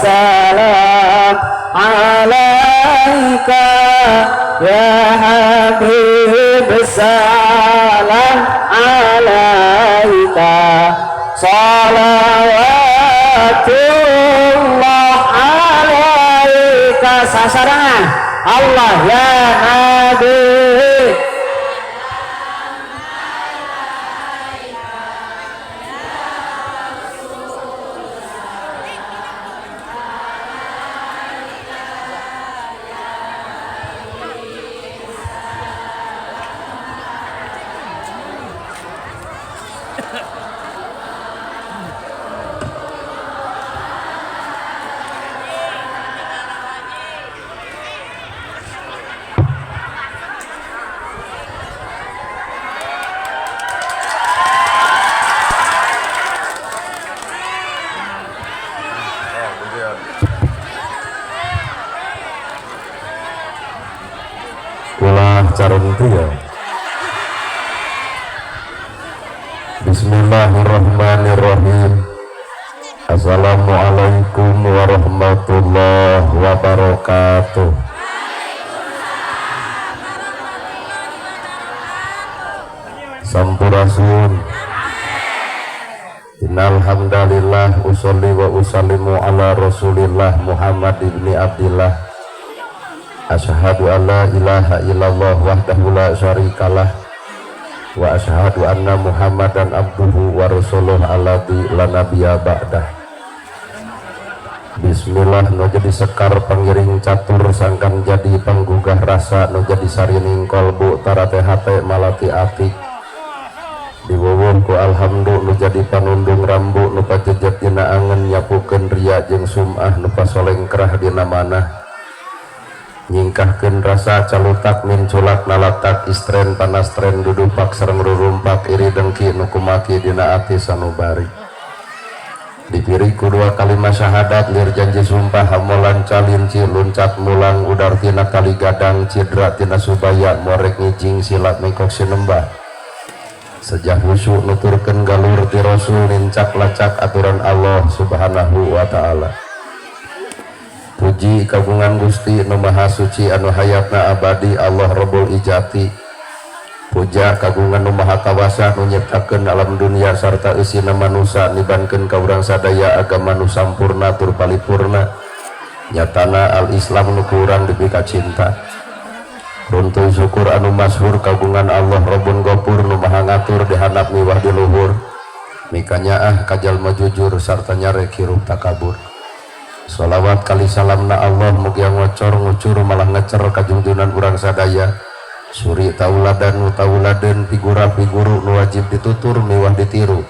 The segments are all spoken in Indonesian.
Salam alaika ya Habib, salam alaika, salawatullah alaika. Sasaran Allah ya Nabi. Carun ya. Bismillahirrahmanirrahim. Assalamualaikum warahmatullahi wabarakatuh. Sampurasun. Innal hamdalillah usolli wa usallimu ala Rasulillah Muhammad ibni Abdillah. Asyhadu an la ilaha illallah wahdahu la syarikalah wa asyhadu anna Muhammadan abduhu wa rasuluh alladzi la nabiyya ba'dah. Bismillah. No jadi sekar pangiring catur sangkan jadi penggugah rasa, no jadi sarining kolbu tarate hate malati ati diwuwuh ku alhamdulillah, nu jadi panundung rambu, nu pajejet dina angen, nyapukeun riya jeung sum'ah, nu pasolengkrah dina manah, nyingkahkeun rasa calutak min culak nalatak istren panastren dudupak sareng rurumpak iri dengki nu kumaki dina ati sanubari. Dipiri ku dua kalimat syahadat lir janji sumpah hamolan calin ci luncat mulang udar tina kali gadang cidra tina subaya morek ngijing silat mengkok sinembah sejah husu nuturkeun galur ti rasul nincak lacak aturan Allah subhanahu wa ta'ala. Puji kagungan Gusti nu Maha Suci anu hayatna abadi Allah Rabbul Ijati. Puja kagungan nu Maha Kawasa nu nyiptakeun alam dunia sarta eusina manusia nibankeun ka urang sadaya agama nu sampurna tur paripurna. Nyatana al-Islam nu kurang dibika cinta. Runtun syukur anu masyhur kagungan Allah Rabbun Ghafur nu Maha ngatur di handap miwah di luhur. Mikanya kajalma jujur sarta nyarek hirup takabur. Sholawat kali salamna Allah mugia ngocor ngucur malah ngecer kajungjunan urang sadaya suri tauladan nu tauladen figura-figuru nu wajib ditutur miwah ditiru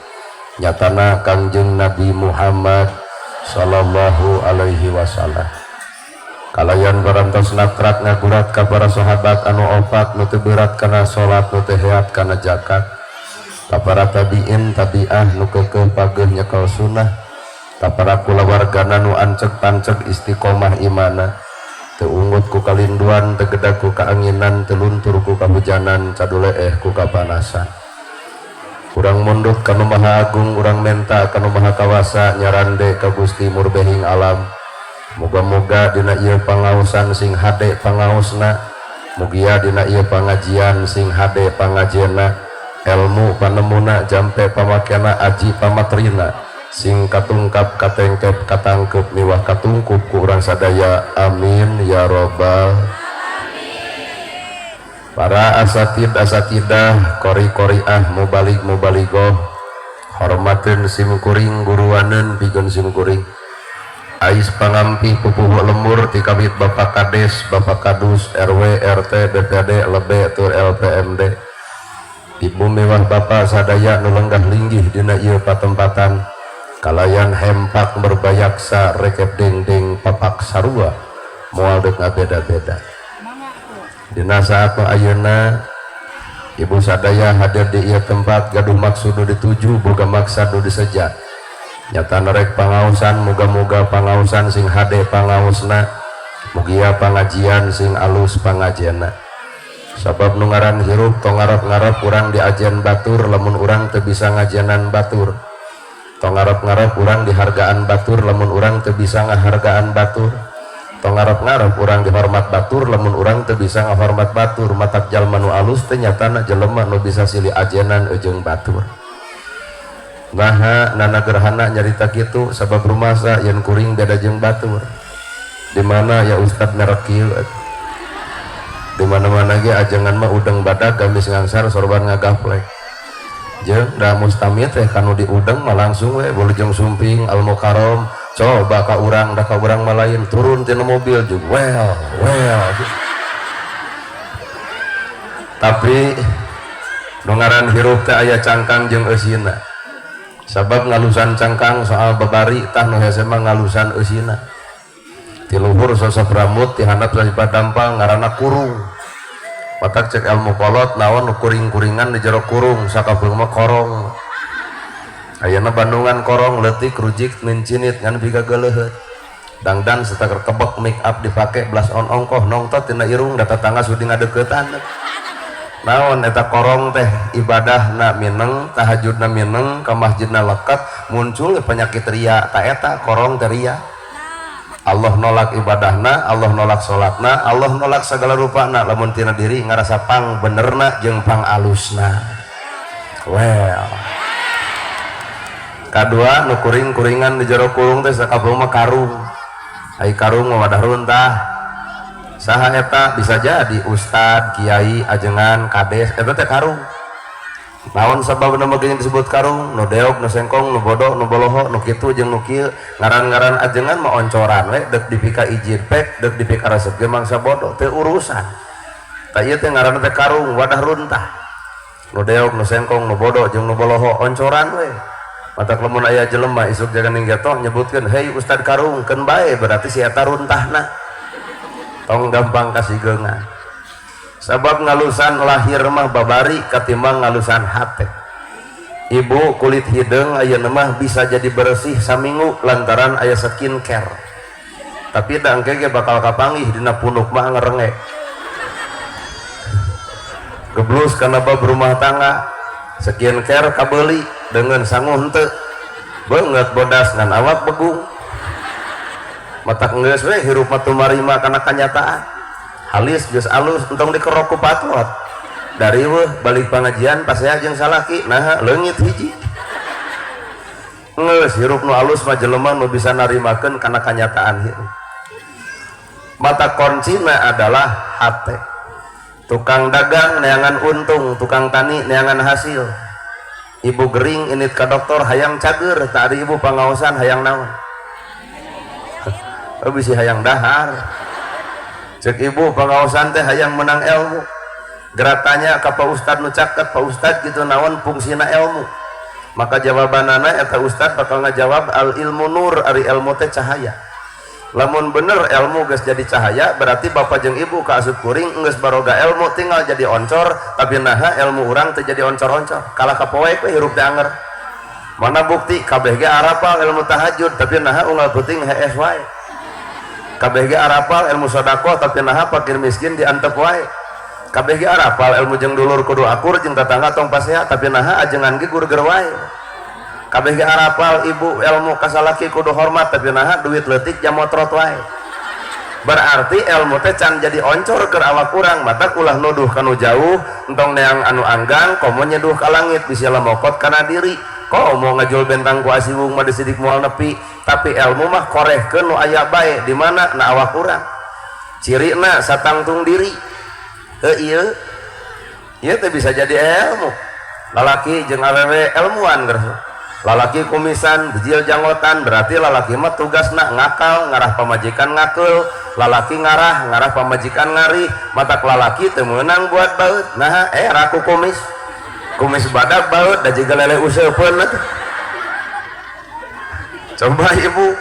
nyatana Kangjeng Nabi Muhammad sallallahu alaihi wasallam. Kalayan barantos natrak ngagurat ka para sahabat anu opat nu teu berat kana salat nu teu heat kana zakat, ka para tabiin tabiah nu keukeuh pageuh nyekel sunnah, para kulawargana nu ancek pancek istiqomah imana, teungut ku kalinduan, tegedag ku kaanginan, teluntur ku kahujanan, cadule ku kapanasan. Urang mundut kanu Maha Agung, urang menta kanu Maha Kawasa, nyarande ka Gusti murbehing alam. Moga-moga dina ieu pangaosan sing hade pangaosna, mugia dina ieu pangajian sing hade pangajianna, ilmu panemuna jampe pamakiana aji pamatrina, sing katungkap katengkep katangkep miwah katungkup ku urang sadaya, amin ya robbal. Para asatidah kori-koriah mubalik-mubaligoh, hormatin simkuring guruanen bikin simkuring, Ais pangampi pupuh lembur ti kabid Bapak Kades, Bapak Kadus, RW, RT, BPD, LB, tur LPMD. Ibu mewah Bapak sadaya nu lenggah linggih dina ieu patempatan. Kalayan hempak berbayaksa rekep ding papak sarua moal deuk ngabeda-beda. Dina saat nu ayeuna ibu sadaya hadir di ieu tempat gaduh maksud nu dituju boga maksud nu diseja. Nyata nerek pangausan muga-muga pangausan sing hade pangausna mugia pengajian sing alus pengajianna sabab nu ngaran hirup tong ngarep-ngarep urang diajian batur lamun urang teu bisa ngajianan batur tong ngarep-ngarep urang dihargaan batur lamun urang teu bisa ngahargaan batur tong ngarep-ngarep urang dihormat batur lamun urang teu bisa ngahormat batur matak jalma nu alus teh nyatana jelema nu bisa silih ajenan jeung batur. Nah, nana gerhana nyarita gitu sabab rumasa yang kuring beda jeung batur. Di mana ya Ustad merek kieu? Di mana-mana ge ajengan mah udang badak gamis ngangsar sorban ngagaplek. Jeung da mustamid teh kanu di udang mah langsung we Wilujeng Sumping Al Mukarrom coba ka urang da ka urang mah lain turun tina mobil jeung well. Tapi nu ngaran hirup teh aya cangkang jeung eusina. Sabab ngalusan cangkang soal babari tah nu hese mah ngalusan eusina. Ti luhur sosok rambut ti handap sasipat dampal ngaranna kurung. Matak cek ilmu kolot naon nu kuring-kuringan di jero kurung sakabeung mah korong. Ayeuna Bandungan korong leutik rujik mincinit ngan biga geuleuheut. Dangdan setaker kebek make up dipake belas on ongkoh nongtot tina irung da tetangga sudi ngadeuketan. Naon eta korong teh ibadahna mineng tahajudna mineng ka masjidna lekat muncul penyakit ria ta eta korong teh ria. Allah nolak ibadahna, Allah nolak salatna, Allah nolak segala rupana lamun tina diri ngarasa pang benerna jeung pang alusna. Well. Kadua nu kuring-kuringan di jero kurung teh sakabeung mah karung. Ai karung mah wadah runtah. Saha eta bisa jadi ustad, kiai, ajengan, kades eta teh karung. Naon sababna mah geuning disebut karung? Nu deok, nu sengkong, nu bodoh, nu boloho, nu kitu jeung nu kieu. Ngaran-ngaran ajengan mah oncoran we deuk dipika ijir pek, deuk dipika resep ge mangsa bodoh, teu urusan. Ta ieu teh ngaranna teh karung, wadah runtah. Nu deok, nu sengkong, nu bodoh jeung nu boloho oncoran we. Matak lamun aya jelema isuk jaga ninggatoh nyebutkeun, "Hei Ustad Karung, keun bae," berarti si eta runtahna. Tong gampang kasih gengan. Sabab ngalusan lahir mah babari katimbang ngalusan hate. Ibu kulit hidung ayeuna mah bisa jadi bersih saminggu lantaran aya skincare. Tapi da engke ge bakal kapanggih dina punuk mah ngerenge. Geblus kana bab rumah tangga skincare kabeuli dengan sangu henteu. Beungeut bodas ngan awak begung. Matak geus we hirup mah tumarima kana kanyataan. Halis geus alus entong dikerok ku patlot. Dari weuh balik pengajian pas saya jeung salaki nah leungit hiji. Geus hirup nu alus mah jelema nu bisa narimakeun kana kanyataan hirup. Mata kuncina adalah hate. Tukang dagang neangan untung, tukang tani neangan hasil. Ibu gering init ka dokter hayang cager, tak ari ibu pangaosan hayang naon. Bisi hayang dahar. Cek ibu pangaosan teh hayang menang ilmu. Geratanya ka Pak Ustad nu caket, Pak Ustad gitu naon fungsina ilmu. Maka jawabanana eta Ustad bakal ngajawab al ilmu nur ari ilmu teh cahaya. Lamun bener ilmu geus jadi cahaya berarti bapak jeung ibu ka asup kuring geus baroga ilmu tinggal jadi oncor tapi naha ilmu urang teh jadi oncor-oncor. Kalah ka poek we hirup teh anger. Mana bukti kabeh ge arapal ilmu tahajud tapi naha unggal peuting hees wae. Kabeh ge arapal ilmu sedekah tapi naha fakir miskin diantep wae. Kabeh ge arapal ilmu jeung dulur kudu akur jeung tetangga tong pasehat tapi naha ajengan ge gurger wae. Kabeh ge arapal ibu ilmu kasalaki kudu hormat tapi naha duit leutik jamotrot wae. Berarti ilmu teh can jadi oncor keur awak urang mata ulah nuduh kanu jauh entong neang anu anggang komo nyeduh ka langit bisa lemokot kana diri. Kok mau ngajul bentang ku asiwung mah disidik moal nepi tapi ilmu mah korehkeun nu aya bae di mana na awak urang. Cirina satangtung diri. Ieu teh bisa jadi ilmu. Lalaki jeung awewe ilmuwan geus. lalaki kumisan bijil janggotan berarti lalaki mah tugasna ngakal ngarah pamajikan ngakul, lalaki ngarah pamajikan ngari, matak lalaki teu meunang buat baut. Nah raku kumis badak baut da jiga lele useupeun. Coba ibu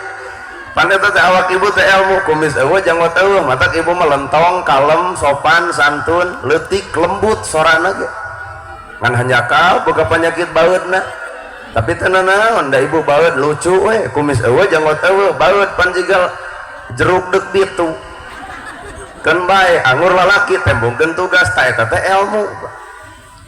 pandai teh awak ibu teh ilmu kumis eueuh janggot eueuh, matak ibu melentong kalem sopan santun leutik lembut sorana ge ngan hanyakal boga penyakit bautna. Tapi tenang naon da ibu baut lucu we kumis eueuh janggot eueuh baut pan jiga jeruk deuk ditu keun bae anggur lalaki tembungkeun tugas ta eta teh ilmu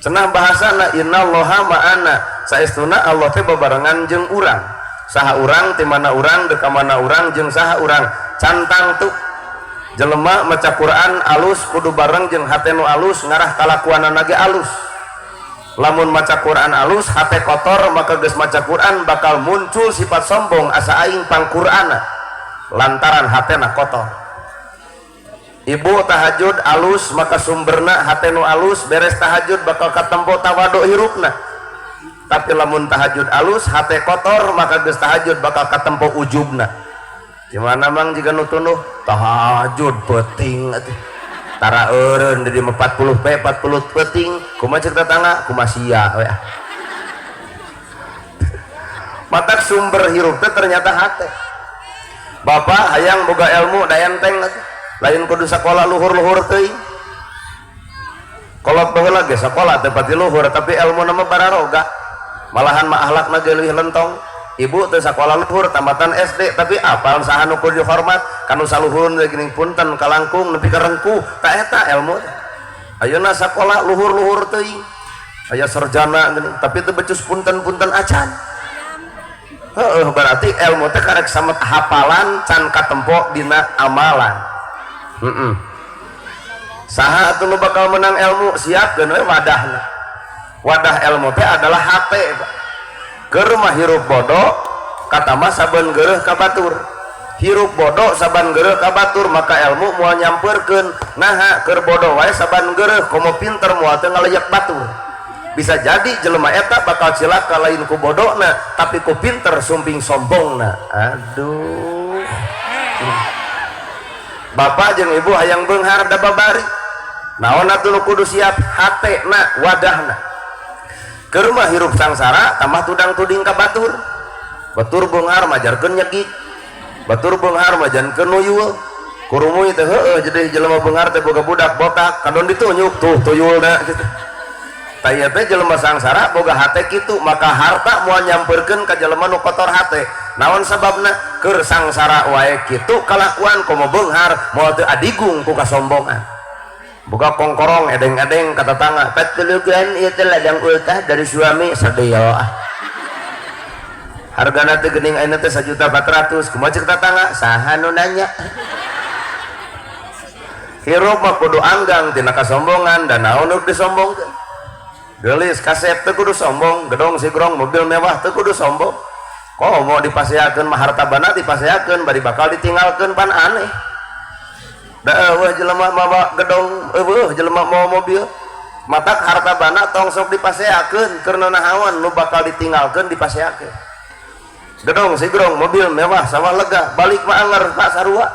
cenah bahasana innallaha ma'ana saestuna Allah teh bebarengan jeung urang saha urang ti mana urang deuk ka mana urang jeung saha urang cantang tuh jelema maca Quran alus kudu bareng jeung hate nu alus ngarah kalakuanana ge alus. Lamun maca Quran alus hate kotor maka geus maca Quran bakal muncul sifat sombong asa aing pangqur'ana lantaran hatena kotor. Ibu tahajud alus maka sumberna hate nu alus beres tahajud bakal katempo tawadu hirupna. Tapi lamun tahajud alus hate kotor maka geus tahajud bakal katempo ujubna. Gimana mang jika nu tunuh tahajud penting atuh tara eureun di 40 penting kumaha ceuk tetangga kumaha sia we. Matak sumber hirup teh ternyata hate. Bapak hayang boga ilmu da enteng lain kudu sakola luhur-luhur teuing. Kolot baheula ge sakola teh pati luhur tapi ilmu nama bararoga. Malahan mah akhlakna ge leuwih lentong. Ibu teu sakola luhur tamatan SD tapi apal saha nu kudu dihormat kanu saluhurun geuning punten kalangkung nepi ka rengku ta eta ilmu. Ayeuna sakola luhur-luhur teuing. Aya sarjana geuning tapi teu becus punten-punten acan. Berarti ilmu teh karek samet hafalan can katempo dina amalan. Saha atuh nu bakal menang ilmu siapkeun we wadahna. Wadah ilmu teh adalah hate. Keur mah hirup bodoh kata mah saban geureuh ka batur. Hirup bodoh saban geureuh ka batur maka ilmu moal nyampeurkeun. Naha keur bodoh wae saban geureuh komo pinter moal teu ngaleyak batur. Bisa jadi jelema eta bakal cilaka lain ku bodohna tapi ku pinter sumping sombongna. Aduh. Bapak jeung ibu hayang beunghar da babari. Naon atuh nu kudu siap hatena wadahna. Keur mah hirup sangsara tambah tudang tuding ka batur. Batur beunghar majarkeun nyegik. Batur beunghar majankeun nuyul. Kurumuy teh heueuh jadi jelema beunghar teh boga budak botak kadon ditunjuk tuh tuyulna gitu. Taya teh jelema sangsara boga hate kitu maka harta moal nyampeurkeun ka jelema nu kotor hate. Naon sababna? Keur sangsara wae kitu kalakuan komo beunghar moal teu adigung ku kasombongan. Boga kongkorong edeng-edeng ka tetangga, "Patulugan ieu teh ladang ultah dari suami sadaya." Hargana teh geuning ayeuna teh 1.400.000. Kumaha ceuk tetangga? Saha nu nanya? Hirup mah kudu anggang tina kasombongan dan naon nu disombongkeun. Geulis kasep teu kudu sombong, gedong sigrong mobil mewah teu kudu sombong. Komo dipaseakeun mah harta bana dipaseakeun bari bakal ditinggalkeun pan aneh. Da eueuh jelema mawa gedong eueuh jelema mawa mobil. Matak harta bana tong sok dipaseakeun keur nahawan nu bakal ditinggalkeun dipaseakeun. Gedong sigrong mobil mewah sawah lega balik mah anger ka sarua.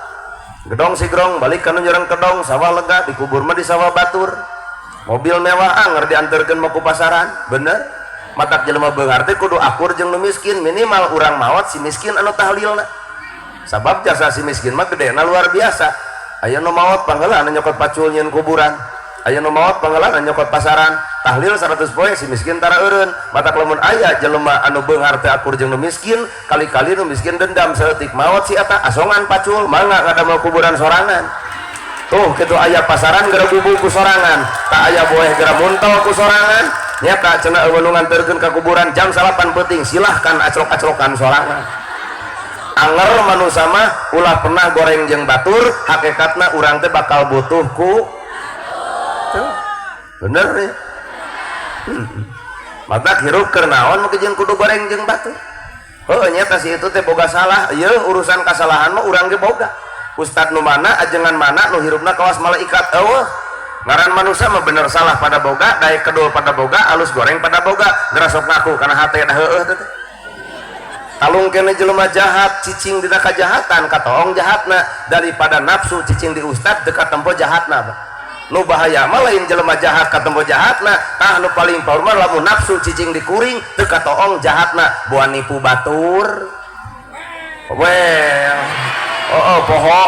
Gedong sigrong balik ka nu nyereng kedong sawah lega dikubur mah di sawah batur. Mobil mewah anger dianterkeun mah ku pasaran, bener. Matak jelema beunghar teh kudu akur jeung nu miskin, minimal urang maot si miskin anu tahlilna. Sabab jasa si miskin mah gedena luar biasa. Aya nu maot panggeulan anu nyokot pacul nyeun kuburan. Aya nu maot panggeulan anu nyokot pasaran. Tahlil 100 poe si miskin tara eureun. Matak lamun aya jelema anu beunghar teh akur jeung nu miskin, kali-kali nu miskin dendam saeutik maot si eta asongan pacul, mangga kadamel kuburan sorangan. Tuh kitu aya pasaran geura bubu ku sorangan, tak aya boeh geura muntol ku sorangan. Nyata cenah eueuh nu nganterkeun ka kuburan jam 8 peuting silahkan acrok-acrokan sorangan. Anger manusia mah ulah pernah goreng jeung batur, hakikatna urang teh bakal butuh ku bener ya. Matak hirup keur naon mah jeung kudu goreng jeung batur. Heueuh nya si itu teh boga salah, ieu urusan kasalahan mah urang ge boga. Ustad nu mana ajengan mana nu hirupna kawas malaikat eueuh. Ngaran manusia mah bener salah pada boga, daek kedul pada boga, alus goreng pada boga, geura sok ngaku kana hate dah heueuh teh. talung kene jelema jahat cicing dina kajahatan katoong jahatna daripada nafsu cicing di ustad dekat tempo jahatna nu bahaya mah lain jelema jahat ka tempo jahatna tah nu paling paur mah lamun nafsu cicing di kuring dekat toong jahatna buan nipu batur well poho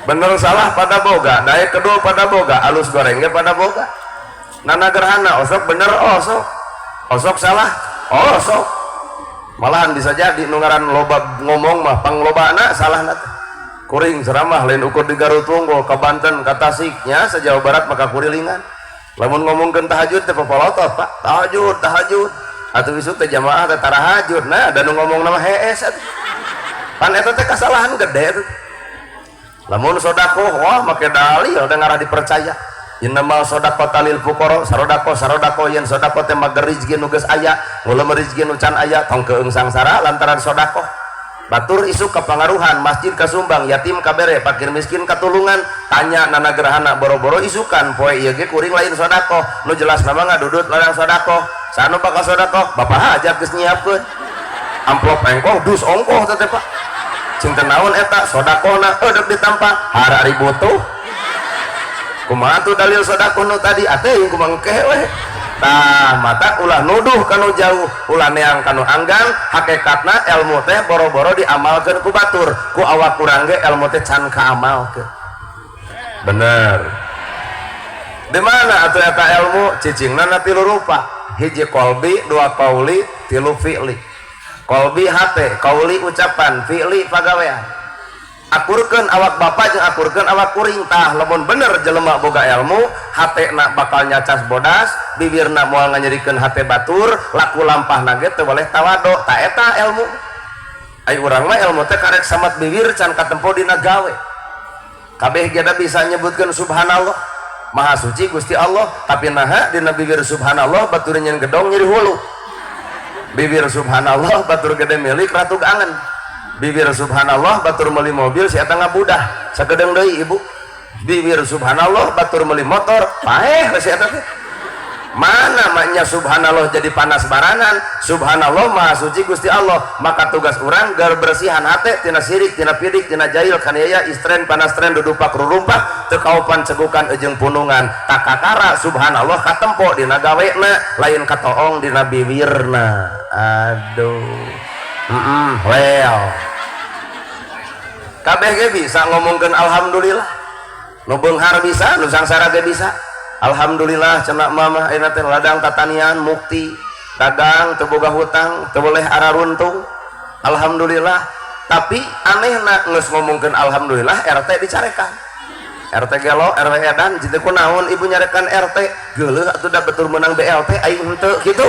bener salah pada boga daya kedua pada boga alus gorengnya pada boga nana gerhana osok bener osok salah osok malahan bisa jadi nungaran loba ngomong mah panglobana salah nat kuring ceramah lain ukur di Garut Unggul ke Banten ke Tasiknya sejauh barat maka kurilingan lamun ngomongkeun tahajud teh popolotot pak tahajud atuh isu teh jamaah teh tarahajud nah dan ngomong nama hees pan eta teh kasalahan gede tuh lamun sodako wah make dalil udah ngarah dipercaya innamal sodako talil fukoro sarodako yen sodako teh mager rizki nu geus aya nguleuh rizki nu can aya tong keung sangsara lantaran sodako batur isu kepangaruhan masjid kasumbang yatim kabere fakir miskin katulungan tanya nana gerhana boro-boro isukan poe ieu ge kuring lain sodako nu jelas nama ngadudut larang sodako sanu bakal sodako bapak hajat geus nyiapkeun amplop engkoh dus ongkoh teh pak cinta naon eta sodakona dek ditampa harari butuh kumaha tuh dalil sodako nu tadi atuh kumangke we tah mata ulah nuduh kanu jauh ulah neang kanu anggan hakikatna ilmu teh boro-boro diamalkeun ku batur ku awak urang ge ilmu teh can kaamalkeun bener di mana atuh eta ilmu cicingna na tilu rupa hiji qalbi dua qauli tilu fi'li qalbi hate qauli ucapan fi'li pagawean akurkeun awak bapak jeung akurkeun awak kuring tah lamun bener jelema boga ilmu hatena bakal nyacas bodas bibirna moal nganyerikeun hate batur laku lampahna ge teu boleh tawado tah eta ilmu ai urang mah ilmu teh karek samat bibir can katempo dina gawe kabeh ge bisa nyebutkeun subhanallah maha suci Gusti Allah tapi naha dina bibir subhanallah batur nyen gedong nyeri hulu bibir subhanallah batur gede milik ratu angen bibir subhanallah batur meuli mobil si eta ngabudah sagedeng deui ibu bibir subhanallah batur meuli motor paeh si eta teh mana maknya subhanallah jadi panas barangan subhanallah maha suci Gusti Allah maka tugas urang gar bersihan hate tina sirik tina pidik tina jahil kaniaya istren panas tren dudupak rurumpak teu kaupan cegukan ejeung punungan takakara subhanallah katempo dina gawena lain katoong dina bibirna aduh well kabeh ge bisa ngomongkeun alhamdulillah nu beunghar bisa nu sangsara ge bisa alhamdulillah cenah mama ayeuna teh ladang tatanian mukti dagang teu boga hutang teu boleh araruntung alhamdulillah tapi anehna geus ngomongkeun alhamdulillah RT dicarekan RT gelo RW edan jitu kunaon ibu nyarekan RT geuleuh atuh da betul menang BLT aing henteu kitu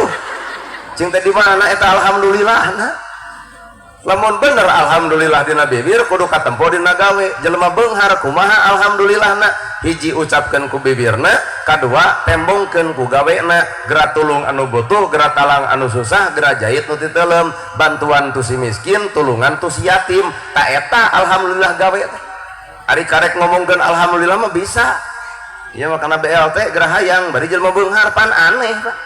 cing teh di mana eta alhamdulillah nah lamun bener alhamdulillah dina bibir kudu katempo dina gawe jelema beunghar kumaha alhamdulillah na hiji ucapkeun ku bibirna kadua tembongkeun ku gawena geura tulung anu butuh geura talang anu susah geura jahit nu titeulem bantuan tu si miskin tulungan tu si yatim ta eta alhamdulillah gawe teh ari karek ngomongkeun alhamdulillah mah bisa ieu mah kana BLT geura hayang bari jelema beunghar pan aneh Pak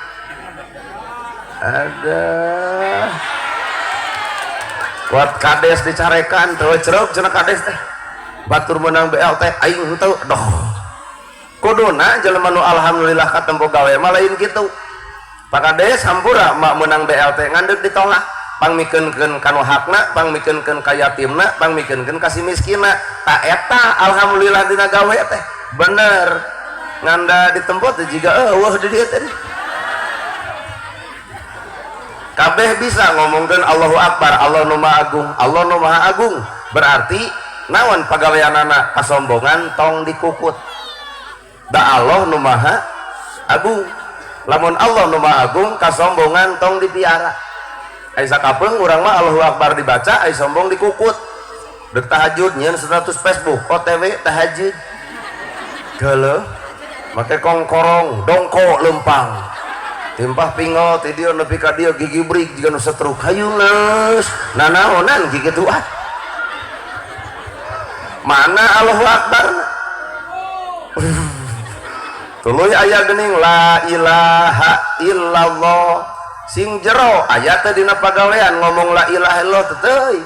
ada buat kades dicarekan tuh ceruk cenah kades teh batur menang BLT aing henteu doh kuduna jelema nu alhamdulillah katempo gawe mah lain kitu Pak Kades hampura mak menang BLT ngandeg ditolak pangmikeunkeun kanu hakna pangmikeunkeun ka yatimna pangmikeunkeun ka si miskinna ta eta alhamdulillah dina gawe teh bener nganda ditempot jiga eueuh di dieu teh kabeh bisa ngomongkeun Allahu Akbar Allah nu maha agung berarti naon pagaweanana kasombongan tong dikukut da Allah nu maha agung lamun Allah nu maha agung kasombongan tong dipiara ai sakapeung urang mah Allahu Akbar dibaca ai sombong dikukut deuk tahajud nyeun status Facebook OTW tahajud geuleuh make kongkorong dongko lempang timpah pingol ti dieu nepi ka dieu gigi brik jiga nu setruk hayuleus nanaonan kitu ah mana Allahu Akbar tuluy aya geuning la ilaha illallah sing jero aya teh dina pagawean ngomong la ilaha illallah teh teuy.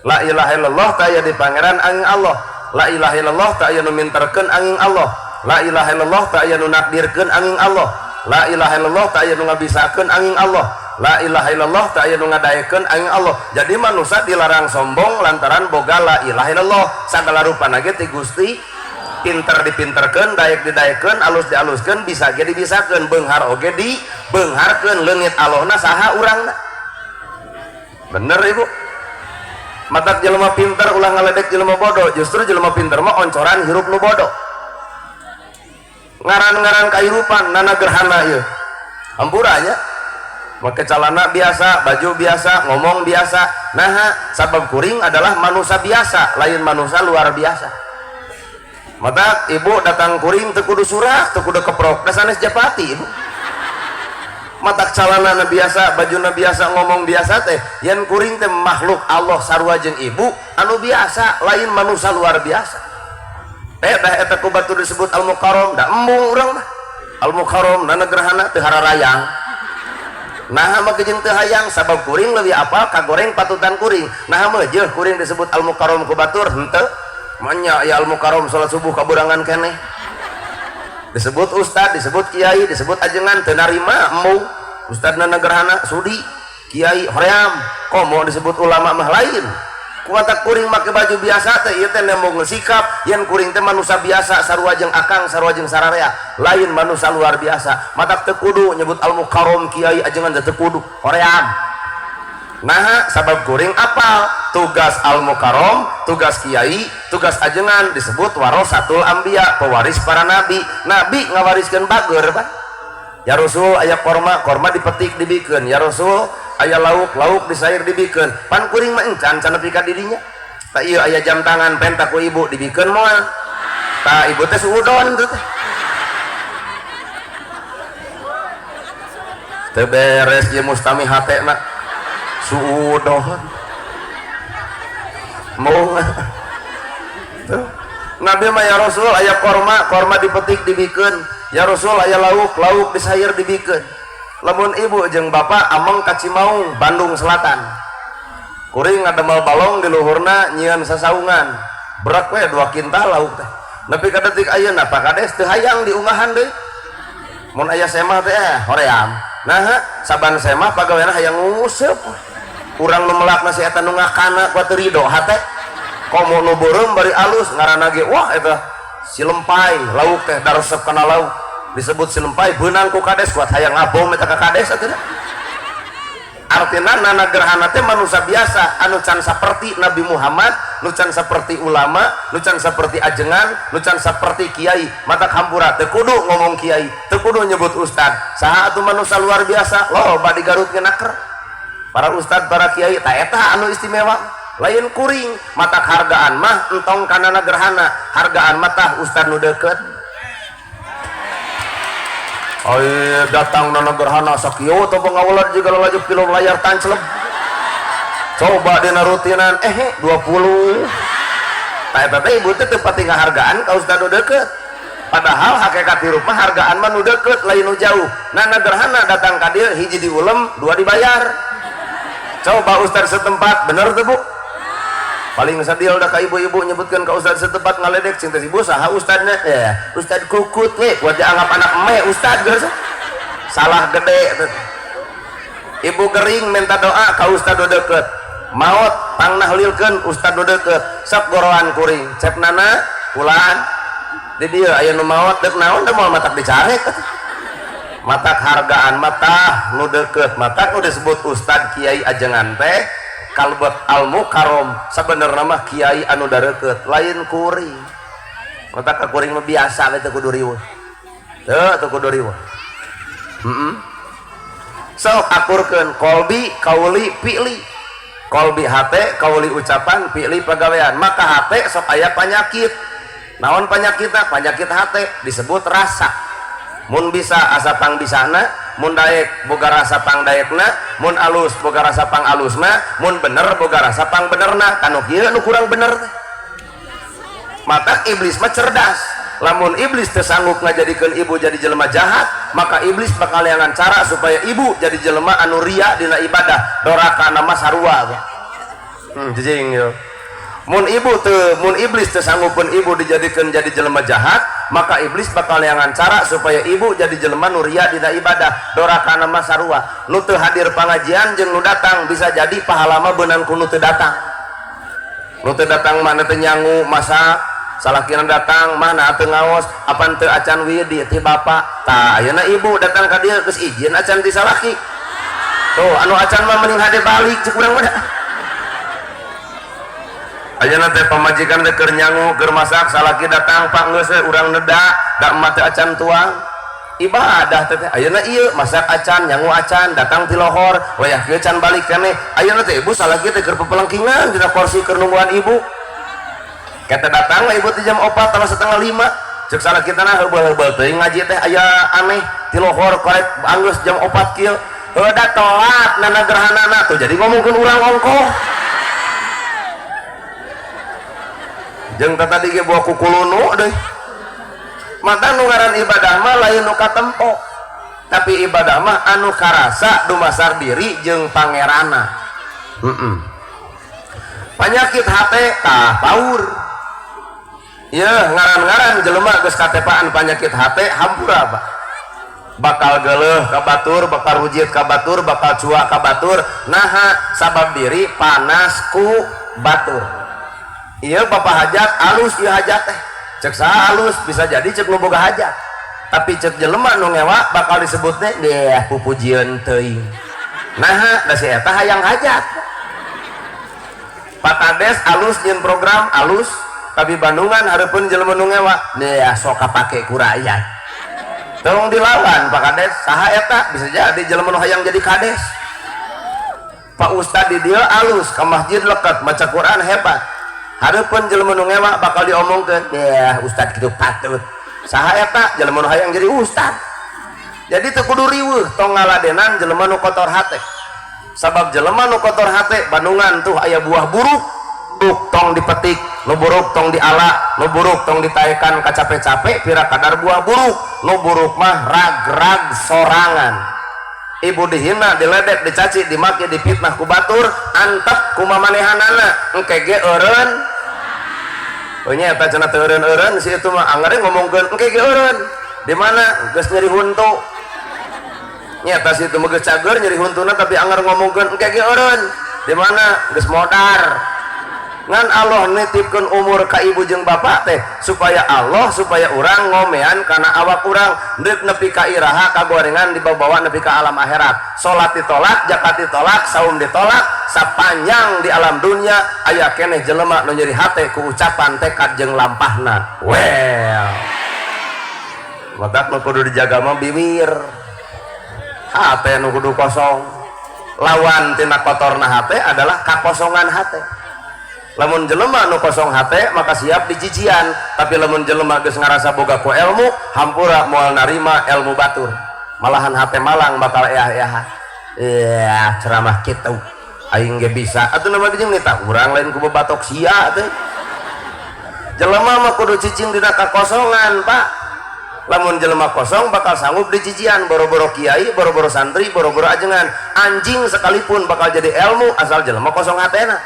La ilaha illallah teh aya di pangeran angin Allah. La ilaha illallah teh aya nu minterkeun angin Allah. La ilaha illallah teh aya nu nakdirkeun angin Allah. La ilaha illallah teh aya nu ngabisakeun angin Allah. La ilaha illallah teh aya nu ngadaekeun angin Allah. Jadi manusia dilarang sombong lantaran boga la ilaha illallah. Sagala rupana ge ti Gusti, pinter dipinterkeun, daek didaekeun, alus dialuskeun, bisa ge dibisakeun, beunghar oge dibeungharkeun. Leungit Allahna saha urangna. Bener Ibu? Matak jelema pinter ulah ngaledek jelema bodoh. Justru jelema pinter mah oncoran hirup nu bodoh. Ngaran-ngaran kahirupan nana gerhana ieu. Hampuranya make calana biasa, baju biasa, ngomong biasa. Nah, sabab kuring adalah manusia biasa, lain manusia luar biasa. Mata ibu datang kuring teu kudu surah, teu kudu keprok, da sanes japati ibu. Mata calana biasa, bajuna biasa, ngomong biasa teh, yen kuring teh makhluk Allah sarua jeung ibu anu biasa, lain manusia luar biasa. Dah eta ku batur disebut al-mukarram, da embung urang mah. Al-mukarram nana gerhana teu hararayang. Nah mah jeung teu hayang sabab kuring leuwih apal kagoreng patutan kuring. Nah mah jeung kuring disebut al-mukarram ku batur henteu. Manya ya al-mukarram salat subuh kaburangan keneh. Disebut ustad, disebut kiai, disebut ajengan teu narima embung. Ustadna gerhana sudi, kiai hoream, komo disebut ulama mah lain. Kumatak kuring make baju biasa teh ieu teh nembong sikap yen kuring teh manusia biasa sarua jeung akang sarua jeung sararea lain manusia luar biasa. Matak teu kudu nyebut al-mukarram kiai ajengan teu kudu hoream. Nah sabab kuring apal tugas al-mukarram, tugas kiai, tugas ajengan disebut warasatul anbiya, pewaris para nabi. Nabi ngawariskeun bager Pak. Ya Rasul aya korma, korma dipetik dibikeun. Ya Rasul aya lauk, lauk disair dibikeun. Pan kuring mah encan can nepi ka didinya. Ta ieu aya jam tangan penta ku ibu dibikeun moal. Ta ibu teh suudon teh. Teu beres ieu mustami hatena. Suudon. Mung. Nabi mah ya Rasul aya korma, korma dipetik dibikeun. Ya Rasul aya lauk, lauk disair dibikeun. Lamun ibu jeung bapak ameng ka Cimaung, Bandung Selatan. Kuring ngademel balong di luhurna nyieun sasaungan. Berak we 2 kintal lauk teh. Nepi ka detik ayeuna Pak Kades teu hayang diungahan deui. Mun aya semah teh hoream. Nah, saban semah pagaweana hayang nguseup. Urang nu melakna si eta nu ngakana ku teu ridho hate. Komo nu beureum bari alus ngaranna ge wah eta si lempai lauk teh daresep kana lauk disebut si lempai beunang ku Kades kuat hayang ngabom eta ka Kades atuh. Artina nana gerhana teh manusia biasa anu can saperti Nabi Muhammad, nu can saperti ulama, nu can saperti ajengan, nu can saperti kiai. Matak hampura teu kudu ngomong kiai, teu kudu nyebut ustad. Saha atuh manusia luar biasa loba di Garut ge naker. Para ustad, para kiai ta eta anu istimewa. Lain kuring matak hargaan mah entong kanana gerhana, hargaan mah ustad nu deukeut. Ay datang nana gerhana sakieu teu ngawulan juga laju film layar tancleb. Coba dina rutinan 20. Ta eta teh ibu teh teu pati ngahargaan ka ustad nu deukeut. Padahal hakikat hirup mah hargaan mah nu deukeut lain nu jauh. Nana gerhana datang ka dieu hiji diulem, 2 dibayar. Coba ustad setempat bener teu Bu? Paling sadil dah ka ibu-ibu nyebutkan ka ustad setempat ngaledek cing teh ibu saha ustadna ya ustad kukut we buat dianggap anak emeh ustad geus salah gede. Ibu gering minta doa ka ustad nu deukeut maot pang nahlilkeun ustad nu deukeut sok goroan kuring cep nana pulaan di dieu aya nu maot deuk naon teh moal matak dicarek matak hargaan matah nu deukeut matak nu disebut ustad kiai ajengan teh kalbet al-mukarram sabenerna mah kiai anu dareukeut lain kuring. Mata ka kuring mah biasa we teu kudu riweuh. Teu kudu riweuh. Sok akurkeun kolbi, kauli, fi'li. Kolbi hate, kauli ucapan, fi'li pagawean. Maka hate sok aya panyakit. Naon panyakitna? Panyakit hate disebut rasa. Mun bisa asa pangbisana, mun daek boga rasa pangdaekna, mun alus boga rasa pangalusna, mun bener boga rasa pangbenerna. Kanu kieu nu kurang bener teh. Mata iblis mah cerdas. lamun iblis tersanggup ngajadikeun ibu jadi jelema jahat, maka iblis bakal leangan cara supaya ibu jadi jelema anu ria dina ibadah doraka nama sarua. Jijing yo. Mun iblis tersanggupeun ibu dijadikeun jadi jelema jahat, maka iblis bakal leangan cara supaya ibu jadi jelema nu ria dina ibadah doraka nama sarua. Nu teu hadir pangajian jeung nu datang bisa jadi pahala mah beunang ku nu teu datang. Nu teu datang mah teu nyangu masak, salakina datang mana teu ngaos, apan teu acan widi ti bapak. Tah ayeuna ibu datang ka dieu geus izin acan ti salaki. Tuh anu acan mah mending hade balik ceuk urang mah. Ayeuna teh pamajikan teh keur nyangu keur masak salaki datang pak geus urang neda da emat teh acan tuang. Ibadah teh ayeuna ieu masak acan nyangu acan datang ti lohor wayah kieu can balik keneh. Ayeuna teh ibu salaki teh keur pepelengkingan dina kursi keur nungguan ibu. Kita datang lah ibu di jam 4 atau setengah 5 cek salah kita nah heubeuh-heubeuh teuing ngaji teh aya aneh ti lohor korek anggeus jam 4 kieu da telat nana gerhanana tuh jadi ngomongkeun urang ongkoh jeung tadi ge bawa kukulunu deui mata nu ngaran ibadah mah lain nu katempo tapi ibadah mah anu karasa dumasar diri jeung pangerana. Penyakit hate tah paur. Ya ngaran-ngaran jelema geus katepaan penyakit hate hampura Pak. Bakal geuleuh ka batur, bakal rujit ka batur, bakal cuak ka batur, naha sabab diri panas ku batur. Ieu bapak hajat alus ieu hajat teh. Cek saha alus bisa jadi cek nu boga hajat. Tapi cek jelema nu ngewa bakal disebut teh deh pupujieun teuing. Naha da si eta hayang hajat. Pak Kades alus nyeun program alus tapi Bandungan hareupeun jelema nu ngewa nih sok kapake ku rakyat tolong dilawan Pak Kades saha eta bisa jadi jelema nu hayang jadi kades. Pak Ustad di dieu alus ka masjid leukeut maca Quran hebat hareupeun jelema nu ngewa bakal diomongkeun ya Ustad kitu patut saha eta jelema nu hayang jadi ustad. Jadi teu kudu riweuh tong ngaladenan jelema nu kotor hate sabab jelema nu kotor hate Bandungan tuh aya buah buruk tong dipetik, nu buruk tong diala, nu buruk tong ditaekan ka capek-capek pira kadar buah buruk, nu buruk mah rag-rag sorangan. Ibu dihina, diledek, dicaci, dimaki, dipitnah ku batur, antep ku mamanehanana, engke ge eureun. Oh nya eta cenah teu eureun-eureun si itu mah angare ngomongkeun engke ge eureun. Di mana geus nyeri huntu. Nya eta si itu mah geus cager nyeri huntuna tapi anger ngomongkeun engke ge eureun. Di mana geus modar. Ngan Allah nitipkeun umur ka ibu jeung bapak teh supaya urang ngomean kana awak urang deuk nepi ka iraha kagorengan dibawa nepi ka alam akhirat. Salat ditolak, zakat ditolak, saum ditolak, sapanjang di alam dunia aya keneh jelema nu nyeri hate ku ucapan tekad jeung lampahna. Well. Matak nu kudu dijaga mah bibir. Hate nu kudu kosong. Lawan tina kotorna hate adalah kakosongan hate. Lamun jelema nu kosong hate maka siap dicician tapi lamun jelema geus ngarasa boga ku ilmu hampura moal narima ilmu batur malahan hate malang bakal eah-eah ceramah kitu aing ge bisa atuh nama jeung nita urang lain ku batok sia teh jelema mah kudu cicing dina kakosongan Pak lamun jelema kosong bakal sanggup dicician boro-boro kiai boro-boro santri boro-boro ajengan anjing sekalipun bakal jadi ilmu asal jelema kosong hatena.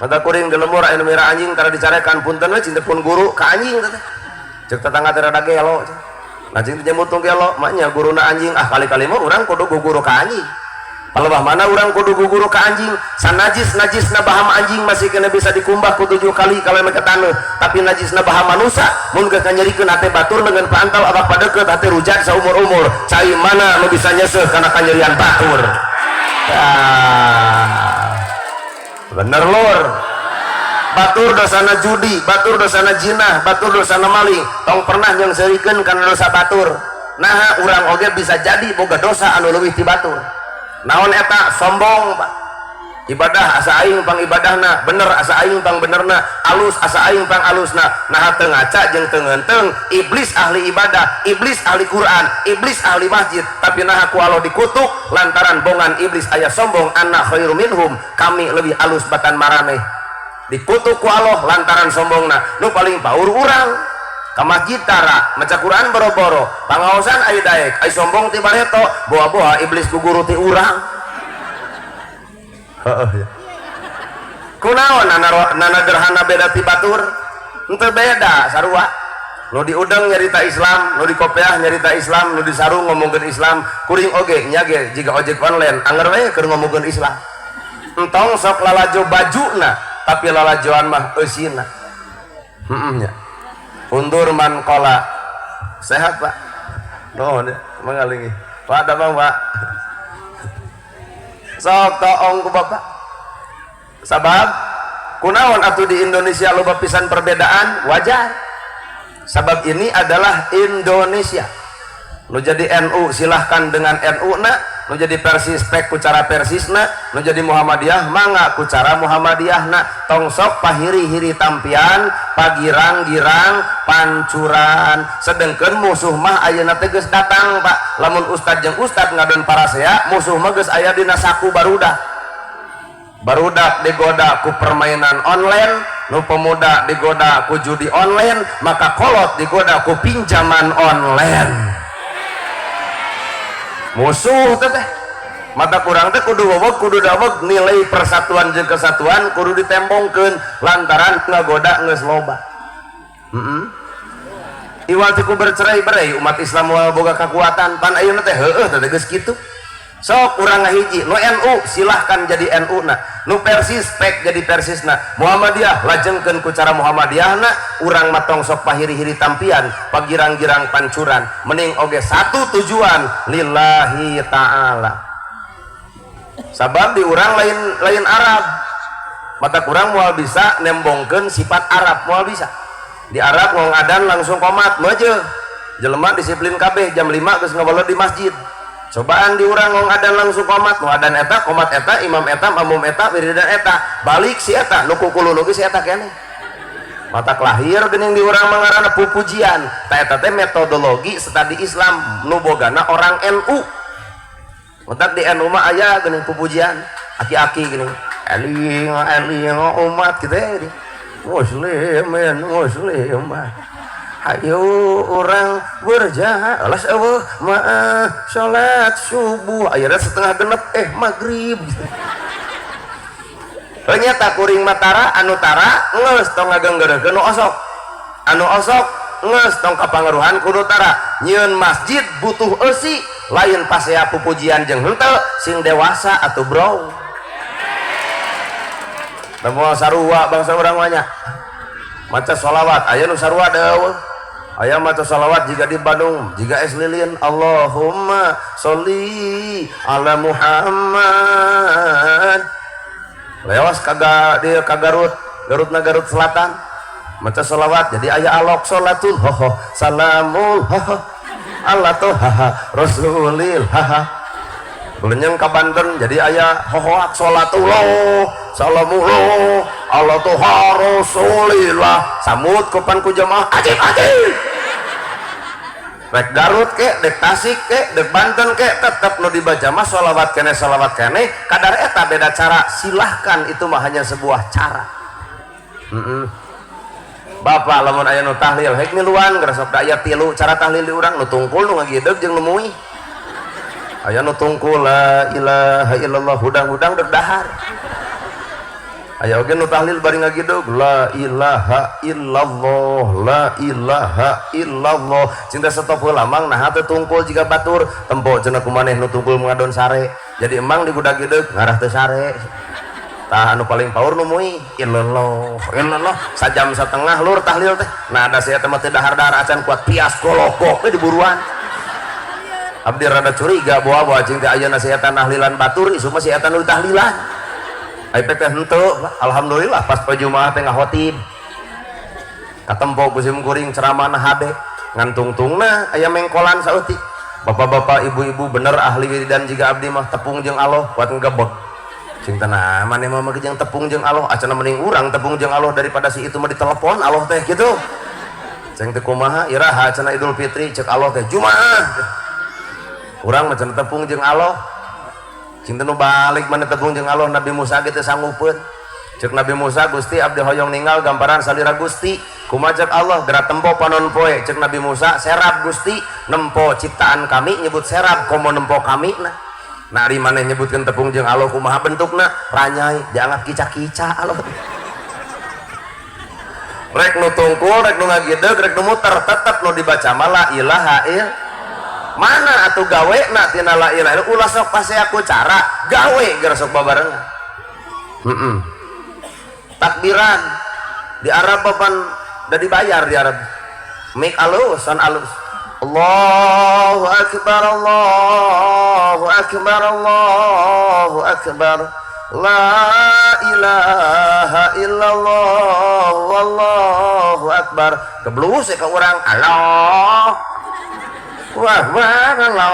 Mata kuring di lembur anu mira anjing karena dicarekan punten we cinta pun guru ka anjing teh. Cek tetangga teh rada gelo. Anjing teh jemput tong gelo, maknya guruna anjing kali-kali mah urang kudu guguru ka anjing. Palebah mana urang kudu guguru ka anjing, sanajis-najisna baham anjing masih kena bisa dikumbah ku 7 kali kalau make taneuh, tapi najisna baham manusia mun geus nyerikeun hate batur dengan pantal abak padeukeut hate rujat saumur-umur. Cai mana nu bisa nyeseuh kana kanyerian batur. Bener lur batur dosana judi batur dosana jinah batur dosana maling tong pernah yang serikeun karena dosa batur nah urang oge bisa jadi boga dosa anu leuwih ti batur naon eta sombong Pak ibadah asa aing pang ibadahna bener asa aing pang benerna alus asa aing pang alusna nah teu ngaca jeung teu ngeunteung iblis ahli ibadah iblis ahli Quran iblis ahli masjid tapi nah ku Allah dikutuk lantaran bongan iblis aya sombong anna khairu minhum kami lebih alus batan maraneh dikutuk ku Allah lantaran sombongna nu paling paur urang ka masjid tara maca Quran boro-boro pangaosan aya daek aya sombong ti bareto boa-boa iblis ku guru ti urang heeh ya kunaon nana gerhana beda ti batur henteu beda sarua nu di udang nyarita Islam nu di kopiah nyarita Islam nu di sarung ngomongkeun Islam kuring oge nya ge jiga ojek online anger we keur ngomongkeun Islam entong sok lalajo bajuna tapi lalajoan mah eusina nya undur man kola sehat pak no mengalingi pak ada bang pak sok toong ku bapak sabab kunaon atuh di Indonesia loba pisan perbedaan wajar sabab ini adalah Indonesia nu jadi NU silahkan dengan NU na nu jadi Persis pek ku cara Persisna nu jadi Muhammadiyah mangga ku cara Muhammadiyahna tong sok pahiri-hiri tampian pagirang-girang pancuran sedengkeun musuh mah ayeuna teh geus datang Pak lamun ustad jeung ustad ngadon parasea musuh mah geus aya dina saku barudak digoda ku permainan online nu pemuda digoda ku judi online maka kolot digoda ku pinjaman online musuh teh mata kurang teh kudu weweg kudu daweg nilai persatuan jeung kesatuan kudu ditembongkeun lantaran ngagoda geus loba iwal ti ku bercerai-berai umat Islam moal boga kakuatan pan ayeuna teh heueuh teh geus kitu sok urang ngahiji nu NU silahkan jadi NU na nu Persis pek jadi Persisna Muhammadiyah lajengkeun ku cara Muhammadiyahna urang matong sok pahiri-hiri tampian pagirang-girang pancuran mending oge satu tujuan lillahi ta'ala sabab di urang lain Arab mata kurang moal bisa nembongkeun sifat Arab moal bisa di Arab ngong adan langsung komat meuje jelema disiplin kabeh jam 5 geus ngawelut di masjid cobaan di urang ngong adan langsung komat nu adan eta komat eta imam eta makmum eta wiridan eta balik si eta nu kukululu si eta keneh mata kelahir geuning di urang mangarana pupujian ta eta teh metodologi studi Islam nu bogana orang NU utak di NU mah aya geuning pupujian aki-aki geuning eling umat kitu teh muslim ayo orang berjalan alas eueuh maah salat subuh ayeuna setengah genep maghrib ternyata kuring matara anu tara geus tong ngagenggeureukeun anu osok geus tong kapangaruhan kudu tara nyieun masjid butuh eusi lain pasea pupujian jeung henteu sing dewasa atuh bro moal sarua bangsa urang banyak maca sholawat aya nu sarua deueuh aya maca salawat jika di Bandung jika es lilin Allahumma sholli ala Muhammad lewas kagak dia ka Garut Selatan maca salawat jadi aya alok sholatul hoho salamul hoho Allah tuh haha rasulil haha belenyeun ka Banten jadi aya hohoak sholatullah salamullah Allah tuh rasulillah samut kupan ku jamaah ajib rek Garut ke dek Tasik ke dek Banten ke tetep nu dibaca mah sholawat kene kadar eta beda cara silahkan itu mah hanya sebuah cara Bapak lamun aya nu tahlil hek niluan geura sok da aya 3 cara tahlil di urang nu tungkul nu ngagideug jeung nu muih aya nu tungkul la ilaha illallah hudang-hudang deg dahar aya oge nu tahlil bari ngagideug la ilaha illallah la ilaha illallah cinta stop heula mang nah teh tungkul jiga batur tempo cenah kumaneh nu tungkul ngadon sare jadi emang di budak gideug ngarah teh sare tah anu paling paur nu muih illallah sajam satengah lur tahlil teh nah ada saya teh teh dahar-dahar acan kuat pias gologok teh diburuan abdi rada curiga bawa cing teh ayeuna saya tahlilan batur isu mah saya nu tahlilan ai teh henteu alhamdulillah pas pajumaah teh ngahotib katempo kusim kuring ceramahna hade ngantungtungna aya mengkolan sautik bapak-bapak ibu-ibu bener ahli wiridan jiga abdi mah tepung jeung Allah kuat ngebeg cing tanah mane mah jeung tepung jeung Allah acan mending urang tepung jeung Allah daripada si itu mah ditelepon Allah teh gitu cing teh kumaha iraha cenah Idul Fitri cek Allah teh Jumaah urang mah cenah tepung jeung Allah cinta nu balik mana tepung jeung Allah Nabi Musa gitu sanggupeun cek Nabi Musa Gusti abdi hoyong ninggal gambaran salira Gusti kumajak Allah gerak tempo panon poe cek Nabi Musa serab Gusti nempo ciptaan kami nyebut serab komo nempo kami nah di mana nyebutkan tepung jeung Allah kumaha bentukna ranyai dianggap kica-kica Allah rek nu tungkul rek nu ngagideg rek nu muter tetep nu dibaca la ilaha illallah mana atuh gawe na tina la ilaha illallah ulah sok pasti aku cara gawe geus sok babarengan takbiran di Arab papan udah dibayar di Arab mik alus san alus Allahu akbar Allahu akbar Allahu akbar la ilaha illallah wallahu akbar keblus ka urang Allah wah Allah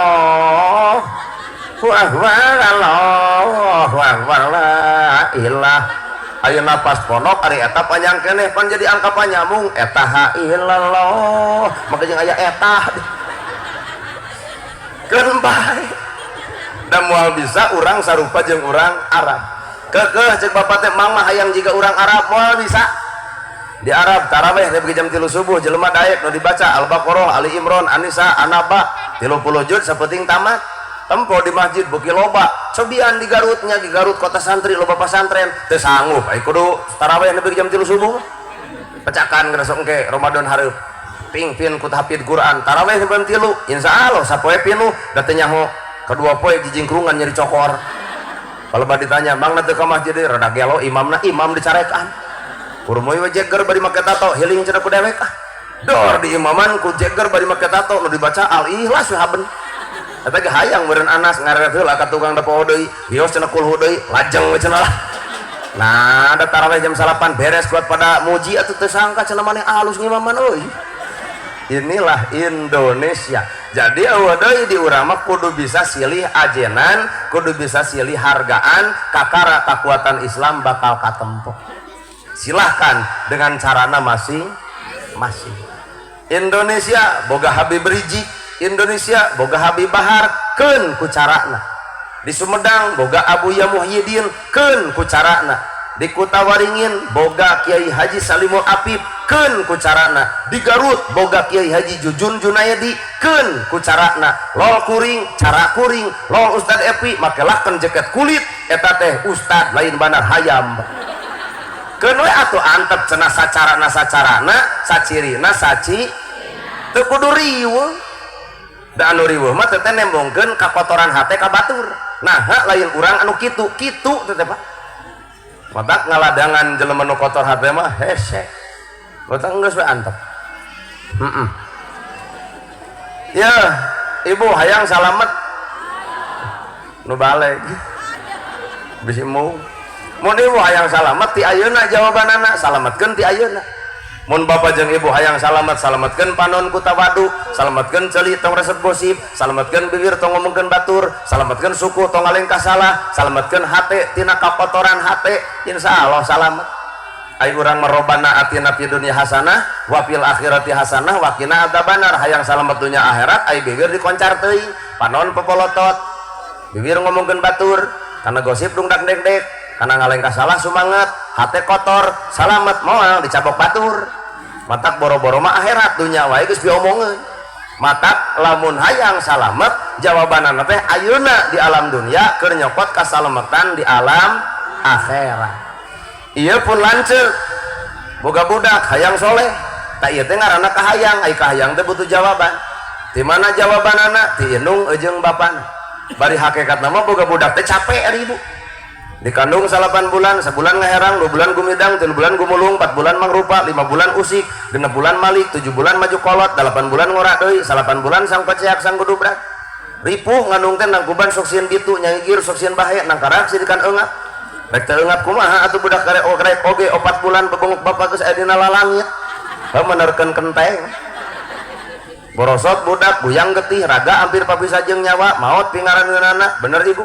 wah Allah wah la ilah ayeuna pas ponok ari eta panjang keneh pan jadi angka panyamung eta ha illallah maka jeung aya eta keun bae da moal bisa urang sarupa jeung urang Arab keukeuh ceuk bapak teh mang mah hayang jiga urang Arab moal bisa di Arab tarawih teh jam 3 subuh jelema daek nu dibaca Al-Baqarah Ali Imran An-Nisa An-Naba 30 juz sapeting tamat tempo di masjid beuki loba cobian di Garutnya di Garut kota santri loba pasantren teu sanggup ai kudu tarawih nepi jam 3 subuh pecakan kana sok engke Ramadan hareup pingpin ku hafid Quran tarawih jam 3 insyaallah sapoe pinuh da teu nyaho kedua poe jijingkrungan nyeri cokor kalau bah ditanya bang na teu ka masjid rada gelo imamna imam dicarekan urmoy we jeger bari make tato healing cenah ku dewek dor di imaman ku jeger bari make tato nu dibaca Al-Ikhlas we haben eta ge hayang meureun Anas ngaret heula ka tukang depo deui bios cenah kulhu deui lajeng we cenah lah nah ada tarawih jam 8 beres kuat pada muji atuh teu sangka cenah maneh alus ngimaman euy inilah Indonesia jadi eueuh deui di urang mah kudu bisa silih ajenan kudu bisa silih hargaan kakara kekuatan Islam bakal katempo silahkan dengan carana masing-masing Indonesia boga Habib Rizik Indonesia boga Habib Bahar keun ku carana di Sumedang boga Abuya Muhyiddin keun ku carana di Kutawaringin boga Kiai Haji Salimul Apip keun ku carana di Garut boga Kiai Haji Jujun Junayadi keun ku carana lol kuring cara kuring lol Ustad Epi makelakeun jaket kulit eta teh ustad lain banar hayam keun we atuh antep cenah sacarana sacirina saci teu kudu riweuh da anu riweuh mah teh nembongkeun kakotoran hate ka batur nah lain urang anu kitu teh Pak matak ngaladangan jelema nu kotor hate mah hese botak geus we antep ya ibu hayang salamet nu balik bisi mau mun ibu hayang salamet ti ayeuna jawabanana salametkeun ti ayeuna mun bapak jeung ibu hayang salametkeun panon ku tawadu salametkeun ceuli tong resep gosip salametkeun bibir tong ngomongkeun batur salametkeun suku tong ngalengkah salah salametkeun hate tina kakotoran hate insyaallah salamet ai urang marobana atina fid dunya hasanah wa fil akhirati hasanah wa qina adzabannar hayang salamet dunya akhirat ai bibir dikoncar teuing panon pepolotot bibir ngomongkeun batur kana gosip dungdak dek karena ngalengkah salah sumanget hati kotor salamet moal dicabok batur matak boro-boro mah akhirat dunya wae geus diomongeun matak lamun hayang salamet jawabanana teh ayeuna di alam dunya keur nyokot kasalametan di alam akhirat ieu pun lanceuk boga budak hayang soleh tak ieu teh ngaranna kahayang ai kahayang teh butuh jawaban di mana jawabanana ti indung jeung bapana bari hakikatna mah boga budak teh capek ari ibu dikandung 8 bulan sebulan ngaherang 2 bulan gumidang 3 bulan gumulung 4 bulan mangrupa 5 bulan usik 6 bulan malik 7 bulan maju kolot 8 bulan ngorak deui 8 bulan sang paceak sang gudubrak ripuh ngandung teh nangkuban sok sieun bitu nyangigir sok sieun bahe nang karak sidikan eungap rek teu eungap kumaha atuh budak karek oge 4 bulan bebenguk bapak geus aya dina lalangit menerkeun kenteng borosot budak buyang getih raga hampir pabisa jeung nyawa maot pingarangeunana bener ibu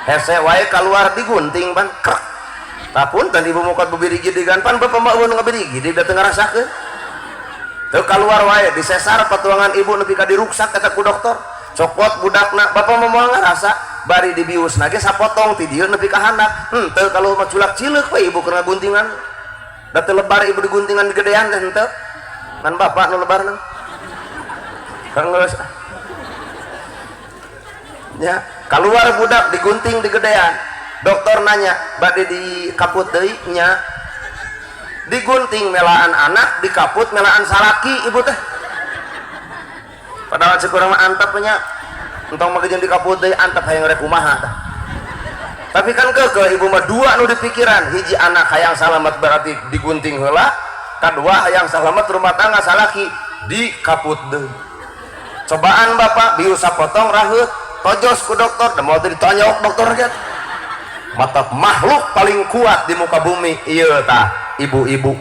hese wae keluar digunting pan krek tapun tan ibu mukot bubiri gidigan pan bapak mah eueun ngabiri gidi da teu ngarasakeun teu keluar wae disesar patuangan ibu nepi ka diruksak eta ku dokter cokot budakna bapak mah moal ngarasa bari dibiusna ge sapotong ti dieu nepi ka handap teu kalau mah culak cileuk we ibu keur ngaguntingan da teu lebar ibu diguntingan di gedean teh henteu ngan bapak nu lebar nang geus ya keluar budak digunting di gedean dokter nanya bade dikaput deui nya digunting melaan anak dikaput melaan salaki ibu teh padahal sekurang mah antep nya entong mah jeung dikaput deui antep hayang rek kumaha tah tapi kan keke ibu mah dua nu dipikiran hiji anak hayang salamet berarti digunting heula kadua hayang salamet rumah tangga salaki dikaput deui cobaan bapak bius sapotong raheut tojos ku dokter da mau ditonyok dokter get mata makhluk paling kuat di muka bumi ieu tah ibu-ibu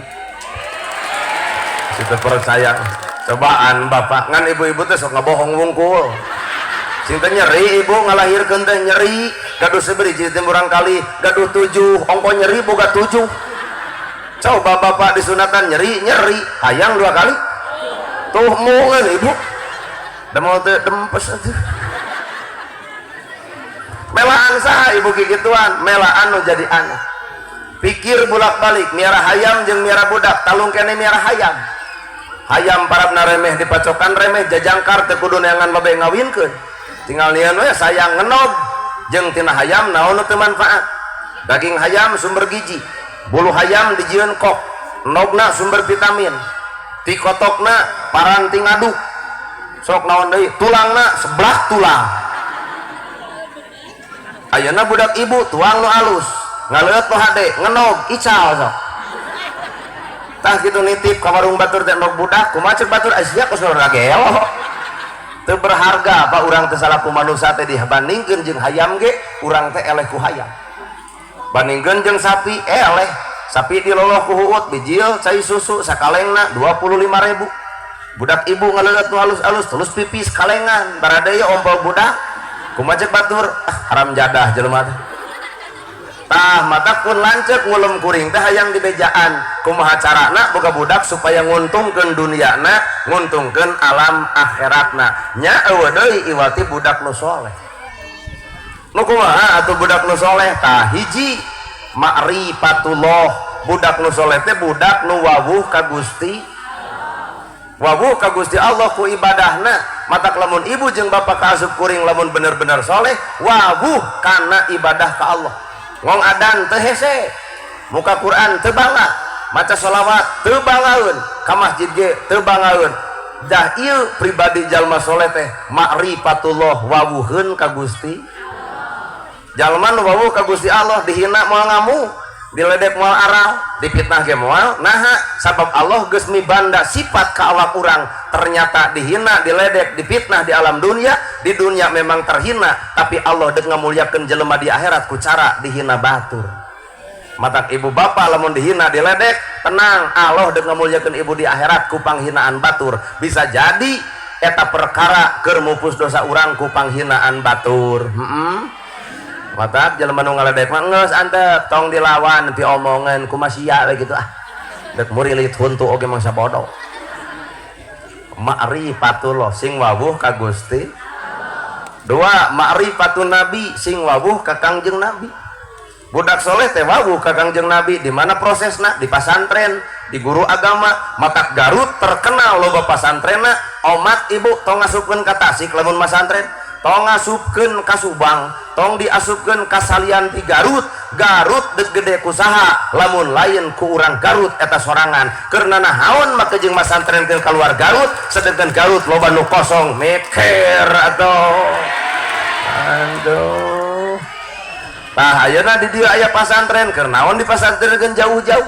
situ percaya cobaan bapak ngan ibu-ibu teh sok ngabohong wungkul sing teh nyeri ibu ngalahirkeun teh nyeri gaduh sabeureujeuh teh urang kali gaduh 7 ongko nyeri boga 7 coba bapak disunatan nyeri hayang 2 kali tuh moeun ibu da mau teh dempes atuh melaan saha ibu gigituan melaan nu jadi anak pikir bulak balik miara hayam jeung miara budak talung kene miara hayam parabna remeh dipacokan remeh jajangkar teu kudu neangan babe ngawinkeun tinggal nieun we sayang ngenog jeung tina hayam naon nu teu manfaat daging hayam sumber gizi bulu hayam dijieun kok nogna sumber vitamin ti kotokna paranti ngaduk sok naon deui tulangna sebelah tulang ayeuna budak ibu tuang nu alus ngaleut nu hade ngenog ical sok tah kitu nitip ka warung batur teh nog budak kumaha ceuk batur sia ku saudara gelo teu berharga apa urang teh salaku manusia teh dibandingkeun jeung hayam ge urang teh eleh ku hayam bandingkeun jeung sapi eleh sapi diloloh ku huut bijil cai susu sakalengna 25.000 budak ibu ngaleut nu alus-alus terus pipis kalengan baradaya ompol budak kumaha ceuk batur haram jadah jelema teh tah mata pun lanceuk ngulem kuring teh hayang dibejaan kumaha carana boga budak supaya nguntungkeun duniana nguntungkeun alam akhiratna nya eueuh deui iwati budak nu soleh nu kumaha atuh budak nu soleh tah hiji ma'rifatullah budak nu soleh teh budak nu wawuh ka Gusti Allah ku ibadahna matak lamun ibu jeung bapak kaasup kuring lamun bener-bener soleh wawuh kana ibadah ka Allah ngong adan teu hese muka Quran teu bangga maca sholawat teu bangaeun ka masjid ge teu bangaeun dah ieu pribadi jalma soleh teh ma'rifatullah wawuheun ka Gusti jalma nu wawuh ka Gusti Allah dihina moal ngamu diledek moal aral dipitnah ge moal naha sabab Allah geus mibanda sifat ka awak urang ternyata dihina diledek dipitnah di alam dunia di dunia memang terhina tapi Allah deuk ngamulyakeun jelema di akhirat ku cara dihina batur matak ibu bapak lamun dihina diledek tenang Allah deuk ngamulyakeun ibu di akhirat ku panghinaan batur bisa jadi eta perkara keur mupus dosa urang ku panghinaan batur matak jelema nu ngaledek mah geus antep tong dilawan ti omongan ku masia we kitu dek murilit huntu oge mangsa bodoh ma'rifatullah sing wawuh ka Gusti dua ma'rifatun nabi sing wawuh ka Kangjeng Nabi budak soleh teh wawuh ka Kangjeng Nabi di mana prosesna di pasantren di guru agama matak Garut terkenal loba pasantrenna omat ibu tong ngasupkeun ka Tasik lamun masantren tong ngasupkeun ka Subang tong diasupkeun ka salian di Garut deuk gede kusaha lamun lain ku urang Garut eta sorangan keurna nahaon make jeung masantrenkeun kaluar Garut sedengkeun Garut loba nu kosong mikir atuh aduh tah ayeuna di dieu aya pasantren keur naon di pasantrenkeun jauh-jauh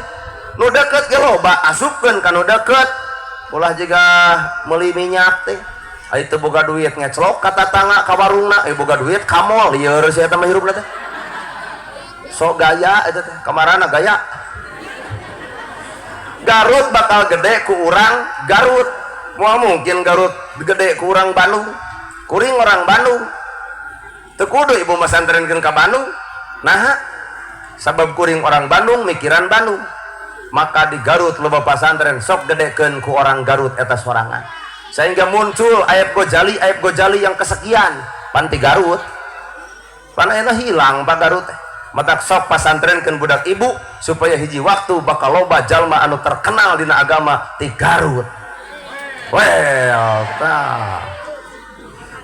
nu deket ge loba asupkeun ka nu deket ulah jiga meuli minyak teh ari teu boga duit ngeclok ka tatangga ka warungna boga duit ka mall lieur sia eta mah hirupna teh sok gaya eta teh kamarana gaya Garut bakal gede ku urang Garut moal mungkin Garut gede ku urang Bandung kuring orang Bandung teu kudu ibu masantrenkeun ka Bandung nah sabab kuring orang Bandung mikiran Bandung maka di Garut loba pasantren sok gedekeun ku orang Garut eta sorangan sehingga muncul Aib Gojali yang kesekian panti Garut panahna hilang Pak Garut matak sok pasantrenkeun budak ibu supaya hiji waktu bakal loba jalma anu terkenal dina agama ti Garut. Well,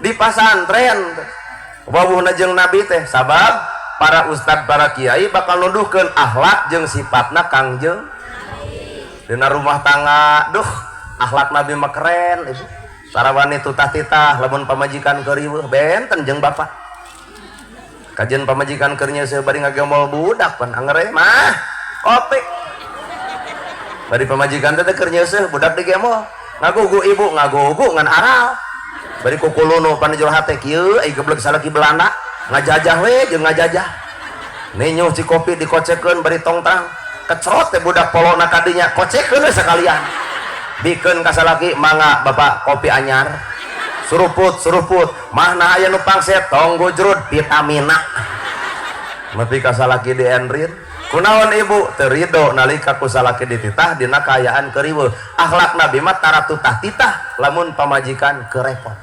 di pasantren wawuhna jeung nabi teh sabab para ustad para kiai bakal nuduhkeun akhlak jeung sifatna kangjeng dina rumah tangga. Duh, akhlak nabi mah keren ibu. Sarawani tutah-titah lamun pamajikan keur riweuh benten jeung bapak. Kajian pamajikan keur nya bari ngagembol budak pan angere mah kopi. Bari pamajikan teh keur nya budak digembol. Ngagugu ibu ngagugu ngan aral. Bari kukulunu pan jol hate kieu ai geblek salaki Belanda ngajajah we jeung ngajajah. Nenyuh ci kopi dikocekeun bari tongtang. Kecrot teh budak polona kadinya kocekeun sekalian. Bikeun ka salaki mangga bapak kopi anyar. Suruput mahna aya nu pangset tong gujrut vitamina. Nepi ka salaki dienrin. Kunaon ibu teu ridho nalika ku salaki dititah dina kaayaan keur riweuh. Akhlak nabi mah tara tutah-titah lamun pamajikan keur repot.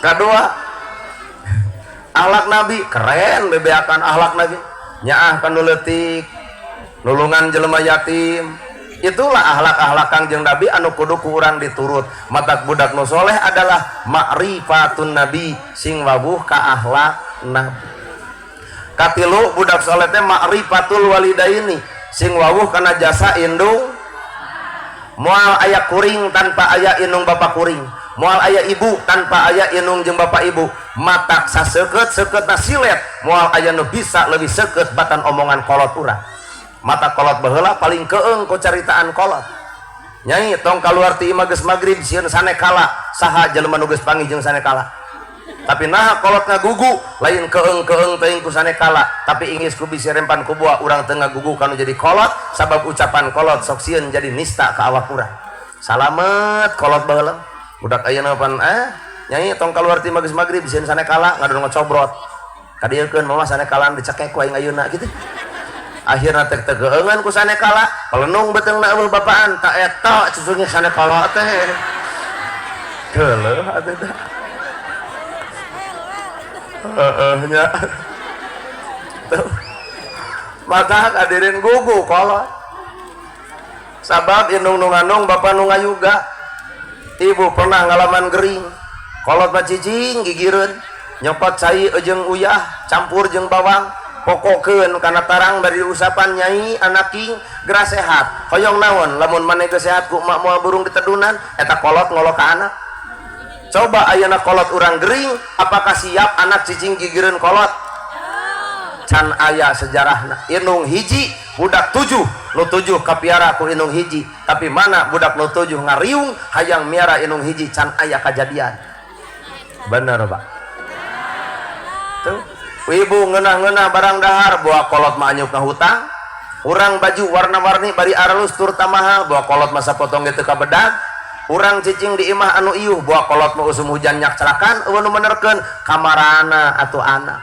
Kadua, akhlak nabi keren bebeakan akhlak nabi. Nyaah kanu leutik, nulungan jelema yatim. Itulah akhlak-akhlak Kangjeng Nabi anu kudu ku urang diturut. Matak budak nu soleh adalah ma'rifatun nabi sing wawuh ka akhlak nabi. Katilu budak soleh teh ma'rifatul walidaini sing wawuh kana jasa indung. Moal aya kuring tanpa aya indung bapak kuring, moal aya ibu tanpa aya indung jeung bapak ibu. Matak saseukeut-seukeutna silet moal aya nu bisa leuwih seukeut batan omongan kolot urang. Mata kolot baheula paling keung ku caritaan kolot. Nyai tong kaluar ti imah geus magrib sieun sanekala saha jelema nu geus panggih jeung sanekala. Tapi nah kolot ngagugu lain keung-keung teuing ku sanekala, tapi ingis ku bisi rempan ku buah urang teu ngagugu kanu jadi kolot sabab ucapan kolot sok sieun jadi nista ka awak urang. Salamet kolot baheula. Budak ayeuna pan nyai tong kaluar ti imah geus magrib sieun sanekala ngadon ngocobrot. Kadiekeun mama sanekala dicekek ku aing ayeuna kitu. Akhirna teh tegeungan ku sanekala pelenung beteungna eueuh bapaan tak eta cucunya sanekala teh geuleuh atuh teh nya tuh maka hadirin gugu kolot sabab indung nu ngandung bapa nu ngayuga. Ibu pernah ngalaman gering kolot mah cicing gigireun nyopot cai jeung uyah campur jeung bawang pokokeun kana tarang dari usapan nyai anak king geura sehat. Hoyong naon lamun maneh geus sehat ku mak moal burung ditedunan eta kolot ngolok ka anak. Coba ayeuna kolot urang gering apakah siap anak cicing gigireun kolot? Can aya sejarahna. Indung hiji budak 7 nu 7 kapiara ku indung hiji, tapi mana budak nu 7 ngariung hayang miara indung hiji can aya kajadian. Bener Pak? Tuh ibu ngeunah-ngeunah barang dahar bawa kolot mah anyuk ka hutang. Urang baju warna-warni bari aralus tur tamahal bawa kolot masa potong ge teu kabedag. Urang cicing di imah anu iuh bawa kolot mah usum hujan nyak celakan eueuh nu menerkeun kamarana atuh anak.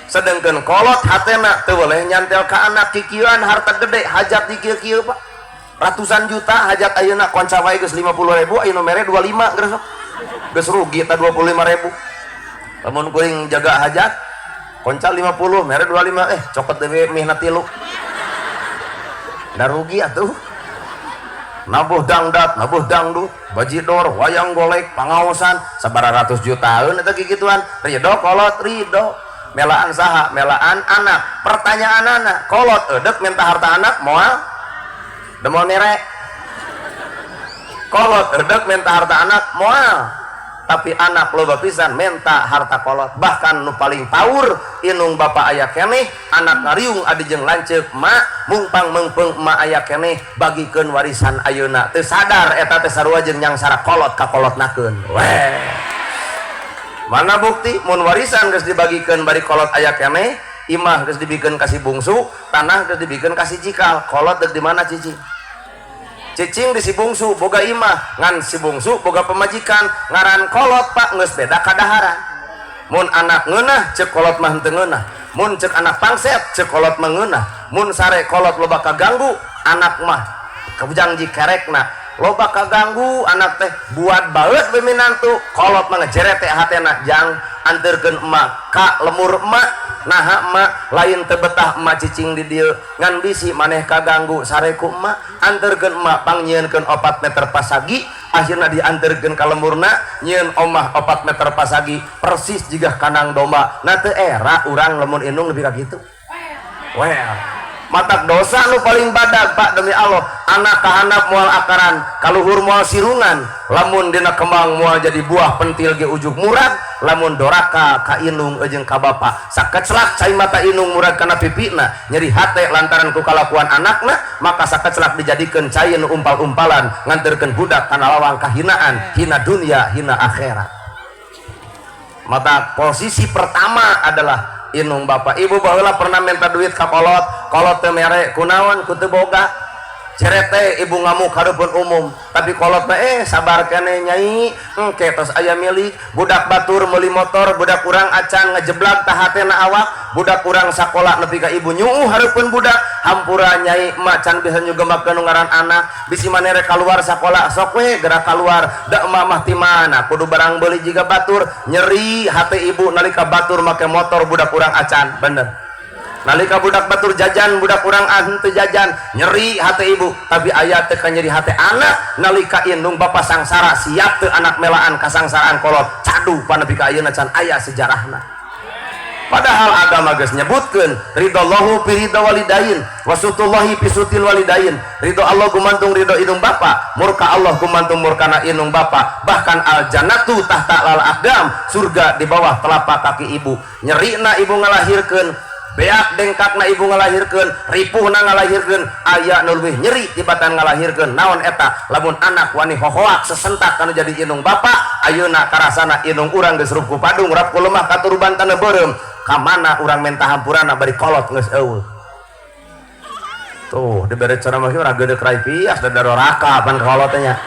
Sedengkeun kolot hatena teu boleh nyantel ka anak kikieuan harta gede hajat di kieu-kieu Pak. Ratusan juta hajat ayeuna konca wae geus 50.000 ayeuna mere 25 geus. Geus rugi ta 25.000. Lamun kuring jaga hajat koncal 50 mere 25 cokot dewe mihna 3 da rugi atuh. Nabuh dangdat nabuh dangdut bajidor wayang golek pangaosan sabaratus jutaan eta gigituan. Ridho kolot ridho melaan saha melaan anak. Pertanyaan anak kolot eudek minta harta anak moal demoal mere. Kolot eudek minta harta anak moal, tapi anak loba pisan menta harta kolot. Bahkan nu paling paur inung bapak aya keneh anak ngariung adi jeung lanceuk mak mungpang meungpeung emak aya keneh bagikeun warisan ayeuna teu sadar eta teh sarua jeung nyangsara kolot ka kolotnakeun. Weh mana bukti mun warisan geus dibagikeun bari kolot aya keneh, imah geus dibikeun ka si bungsu, tanah geus dibikeun ka si cikal, kolot deuk di mana cicing? Cicing di si bungsu boga imah ngan si bungsu boga pemajikan ngaran kolot Pak geus beda kadaharan. Mun anak ngeunah ceuk kolot mah henteu ngeunah, mun ceuk anak pangset ceuk kolot mah ngeunah, mun sare kolot loba kaganggu anak mah kabujang jikerekna loba kaganggu anak teh buat baeut beminantu kolot mah ngejeret teh hatena jang anterkeun emak ka lemur emak naha emak lain teu betah emak cicing di dieu ngan bisi maneh kaganggu sare ku emak anterkeun emak pangnyeunkeun 4 meter pasagi akhirna dianterkeun ka lemurna nyieun omah 4 meter pasagi persis jigah kanang domba na teu era urang lamun indung nepi ka kitu well matak dosa nu paling badag Pak demi Allah anak kahanap moal akaran kaluhur moal sirungan lamun dina kembang moal jadi buah pentil ge ujug murad lamun doraka ka inung jeung ka bapa sakeclak cai mata inung murad kana pipina nyeri hate lantaran ku kalakuan anakna maka sakeclak dijadikeun cai nu umpal-umpalan nganterkeun budak kana lawang kahinaan hina dunia hina akhirat mata posisi pertama adalah inung bapak ibu baheula pernah minta duit ka kolot teu mere kunaon ku teu boga cerete ibu ngamuk hareupeun umum tapi kolot mah sabar keneh nyai engke tos aya milik budak batur meuli motor budak urang acan ngajeblak tah hatena awak budak urang sakola nepi ka ibu nyuuh hareupeun budak hampura nyai emak can bisa nyugemakeun nu ngaran anak bisi maneh rek kaluar sakola sok we gerak kaluar da emak mah ti mana kudu barang beuli jiga batur nyeri hate ibu nalika batur make motor budak urang acan bener nalika budak batur jajan budak urang teu jajan nyeri hate ibu tapi aya teu nyeri hate anak nalika indung bapa sangsara siap teu anak melaan kasangsaraan kolot cadu panepi ka ayeuna can aya sejarahna padahal agama geus nyebutkeun ridallahu fi ridha walidain wasutullahi fi sutil walidain ridho Allah gumantung ridho indung bapa murka Allah gumantung murkana indung bapa bahkan al jannatu tahta al aqdam surga di bawah telapak kaki ibu nyerina ibu ngalahirkeun beak dengkakna ibu ngalahirkeun ripuhna ngalahirkeun aya nu leuwih nyeri tibatan ngalahirkeun naon eta lamun anak wani hohoak sesentak kana jadi inung bapa ayeuna karasana inung urang geus rup ku padung rap ku lemah katuruban tanah beureum ka mana urang menta hampurana bari kolot geus eueuh tuh dibere ceramah ge urang geudeg rai pias da doraka pan kolot teh nya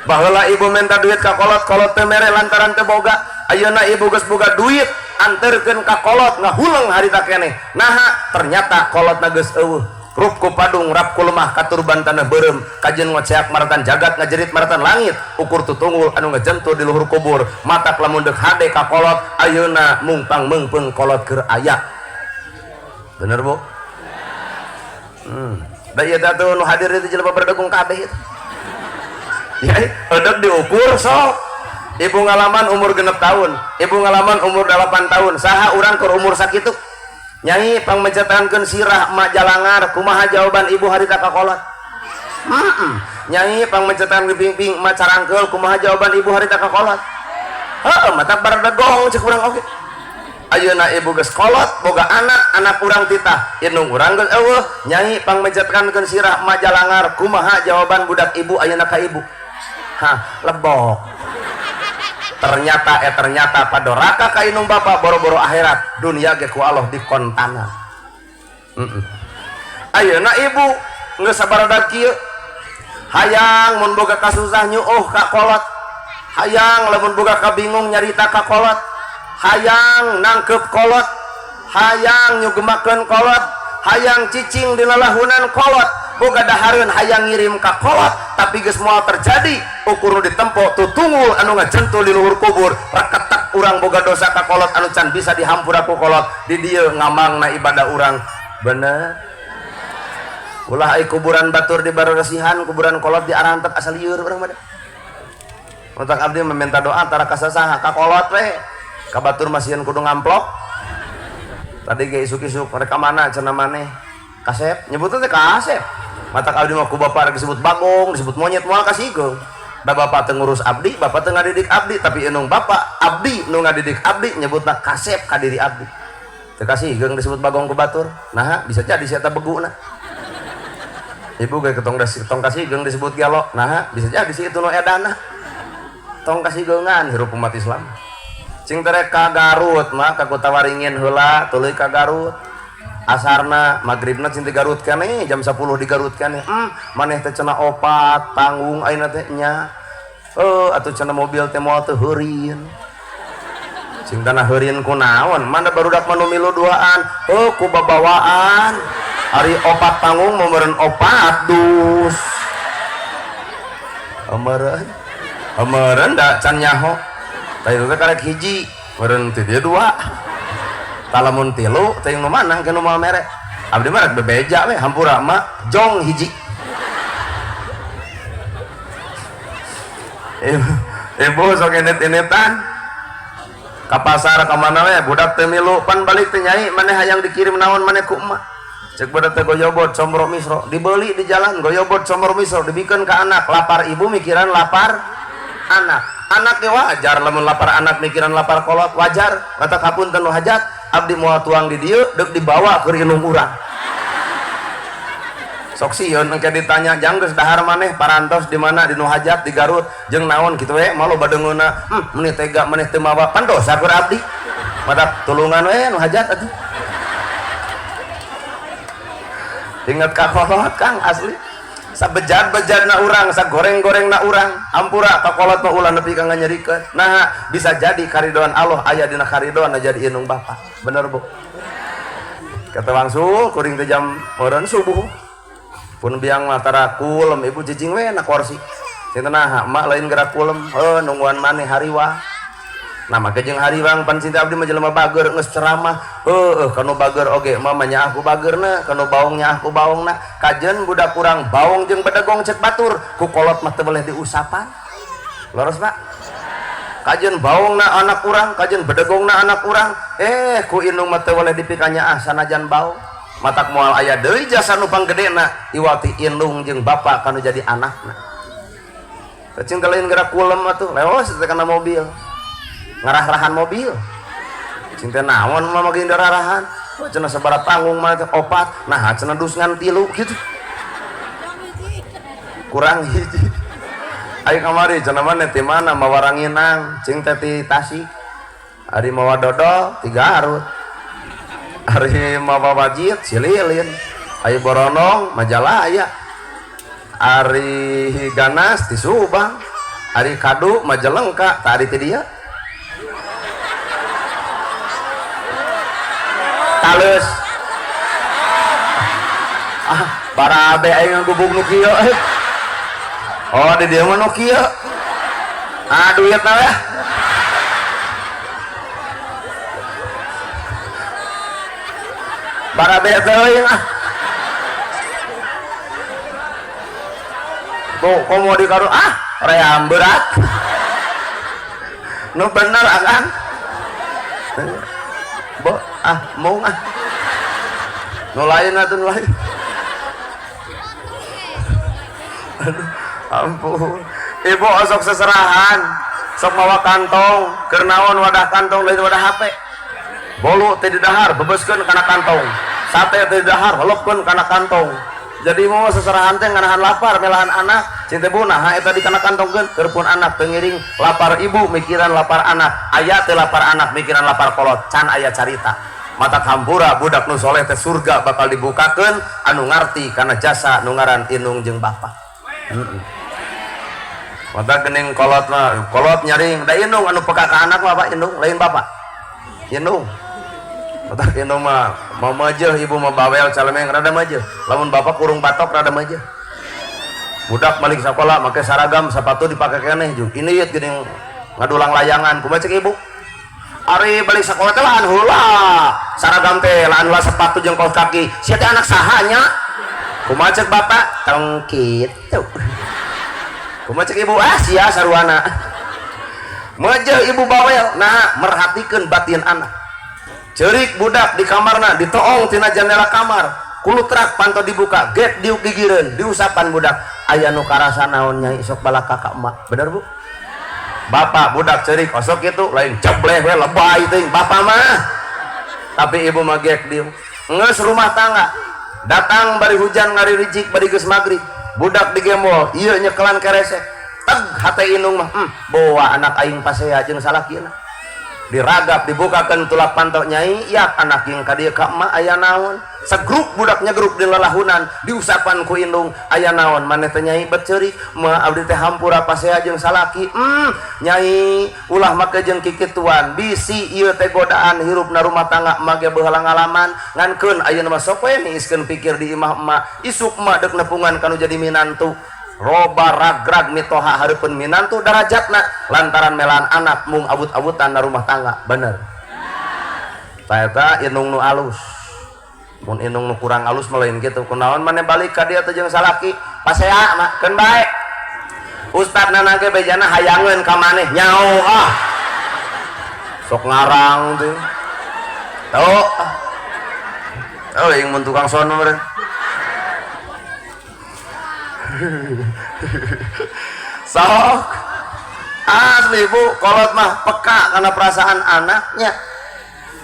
baheula ibu minta duit ka kolot teu mere lantaran teu boga ayeuna ibu geus boga duit anterkeun ka kolot ngahuleng harita keneh naha ternyata kolotna geus eueuh rup ku padung rap ku lemah katurban tanah beureum kajeun ngoceak maratan jagat ngajerit maratan langit ukur tutunggul anu ngajentul di luhur kubur matak lamun deuk hade ka kolot ayeuna mungpang meungpeung kolot keur aya bener bu da ieu teh nu hadir itu jelema berdegung kabeh ya eudeg diukur sok ibu ngalaman umur 6 tahun ibu ngalaman umur 8 tahun saha urang keur umur sakitu nyai pangmencetankeun sirah emak jalangar kumaha jawaban ibu harita ka kolot nyai pangmencetan pingping emak carangkeul kumaha jawaban ibu harita ka kolot heueuh mata bardegong cek urang oge ayeuna ibu geus kolot boga anak urang titah indung urang geus eueuh nyai pangmencetankeun sirah emak jalangar kumaha jawaban budak ibu ayeuna ka ibu lebok ternyata padoraka ka inung bapa boro-boro akhirat dunia ge ku Allah dikontana ayeuna ibu geus sabaradak kieu hayang mun boga kasusah nyuuh ka kolot hayang lamun boga kabingung nyarita ka kolot hayang nangkep kolot hayang nyugemakeun kolot hayang cicing dina lahunan kolot boga dahareun hayang ngirim ka kolot tapi geus moal terjadi ukur ditempo tutunggul anu ngajentul di luhur kubur raketek urang boga dosa ka kolot anu can bisa dihampura ku kolot di dieu ngamangna ibadah urang bener ulah ai kuburan batur di bararesihan kuburan kolot di arantep asal lieur urang mah untuk abdi meminta doa antara kasasaha ka kolot we ka batur masieun kudu ngamplok tadi ge isuk-isuk mereka mana cenah maneh kasep nyebutna teh kasep mata abdi mah ku bapa disebut bagong disebut monyet moal kasihkeun da bapak teu ngurus abdi bapak teu ngadidik abdi tapi enung bapak abdi nu ngadidik abdi nyebutna kasep ka diri abdi teu kasihkeun disebut bagong ku batur nah bisa jadi sia eta beguna ibu ge tong kasihkeun disebut gelo nah bisa jadi si itu nu edana tong kasihkeungan hirup umat Islam cing terek ka Garut mah ka Kota Waringin heula tuluy ka Garut asarna magribna cing di Garut keneh jam 10 di Garut keneh maneh teh cenah opat tanggung ayeuna teh nya atuh cenah mobil teh moal teu heureun cing tanah heureun kunaon mana barudak manu milu duaan ku babawaan ari opat tanggung meureun opat dus ameureun da can nyaho teh itu karek hiji meureun teh dia dua talamun tilu teh nu manang ke nu moal mere abdi mah rek bebeja we hampura mah jong hiji ibu sok enet-enetan ka pasar ka mana we budak teu milu pan balik teh nyai maneh hayang dikirim naon maneh ku emak cek budak teh goyobot somro misro dibeli di jalan goyobot somro misro dibikeun ka anak lapar ibu mikiran lapar anak ge wajar lamun lapar anak mikiran lapar kolot wajar kata kapunten nu hajat abdi moal tuang di dieu deuk dibawa keur inung urang sok sieun engke ditanya jang geus dahar maneh parantos di mana di nu hajat di Garut jeung naon kitu we malu badeungeuna meuni tega maneh teu mawa pan dosa keur abdi madak tulungan we nu hajat atuh inget ka kolot Kang asli sabejat-bejat na urang sagoreng-goreng na urang ampura ka kolot mah ulah nepi ka nganyerikeun nah bisa jadi karidoan Allah aya dina karidoan jadi inung bapa bener Bu kata wangsul kuring teh jam meureun subuh pun biang matara kulem ibu cicing we na kursi sinten nah mak lain gerak kulem nungguan maneh hariwang nah make jeung hariwang pan cinta abdi mah jelema bager geus ceramah kanu bager oge mah nya aku bagerna kanu baongnya aku baongna kajen budak kurang baong jeung bedegong cek batur ku kolot mah teu boleh diusapan leres Pak kajen baongna anak kurang kajen bedegongna anak kurang ku inung mah teu boleh dipikanya sanajan baong matak moal aya deui jasa nu panggedena iwati indung jeung bapa kanu jadi anakna cing lain gerak kulem atuh leos teh kana mobil ngarah-rahan mobil cing teh naon mah magi ndararahan cenah sabaraha tanggung mah teh 4 nah cenah dus ngan 3 kitu kurang hiji ai kamari cenah mah ti mana mawaranginang cing teh ti Tasik ari mawa dodol 3 Garut hari mawa wajit sililin ayo boronong Majalaya hari ganas di Subang hari kadu Majalengka tadi ti dia tales barabe aing gubuk nu kieu oh di dieu mah nu kieu duitna we barabe teuing tuh komo di karo ream berat nu bener Akang Bo mung nu lain atuh nu lain aduh ampun ibu sok seserahan sok mawa kantong keur naon wadah kantong lain wadah HP bolu teh di dahar bebeskeun kana kantong sate teh di dahar holopkeun kana kantong jadi mau seserahan teh nganahan lapar melahan anak cinta bunah eta di kana kantongkeun keur pun anak teu ngiring lapar ibu mikiran lapar anak aya teh lapar anak mikiran lapar kolot can aya carita mata kampura budak nu soleh teh surga bakal dibukakeun anu ngarti kana jasa nu ngaran indung jeung bapa mata geuning kolot mah kolot nyaring da indung anu peka ka anak mah Pak indung lain bapa indung otak indung mah mau majeuh ibu mah bawel calemeng rada majeuh lamun bapak kurung batok rada majeuh budak balik sekolah make saragam sepatu dipake keneh jeung ini ieu geuning ngadulang layangan kumaha cek ibu ari balik sekolah teh lahan heula saragam teh lahan heula sepatu jeung kaos kaki sia teh anak saha nya kumaha cek bapak tong kitu kumaha cek ibu sia saruana majeuh ibu bawel nah merhatikeun batin anak cerik budak di kamarna ditoong tina jendela kamar kulutrak panto dibuka get diuk digireun diusapan budak aya nu karasa naon nyai sok bala kakak emak bener Bu bapak budak cerik osok itu lain cebleh we lebay teuing bapak mah tapi ibu mah gek diuk geus rumah tangga datang bari hujan ngari rijik bari geus magrib budak digembol ieu nyekelan keresek teg hate indung mah bawa anak aing pasea jeung salakina diragap dibukakan tulak pantok nyai yak anak yang kadieu ka emak aya naon segruk budaknya grup di lelahunan diusapan ku indung aya naon maneh teh nyai berceurik mah abdi teh hampura pasea jeung salaki nyai ulah make jeung kikituan bisi ieu teh godaan hirupna rumah tangga mage baheula ngalaman ngankeun ayeuna mah sok we niiskeun pikir di imah emak isuk emak deuk nepungan kanu jadi minantu roba ragrag mitoha hareupeun minantu darajatna lantaran melaan anak mung abut-abutan na rumah tangga bener eta inung nu alus mun inung nu kurang alus melain gitu kunaon maneh balik ka dia teh jeung salaki pasea mah keun bae ustadna nangke bejana hayangeun ka maneh nyao sok ngarang teh tau yang mun tukang sono meureun sok asli bu kolot mah peka karena perasaan anaknya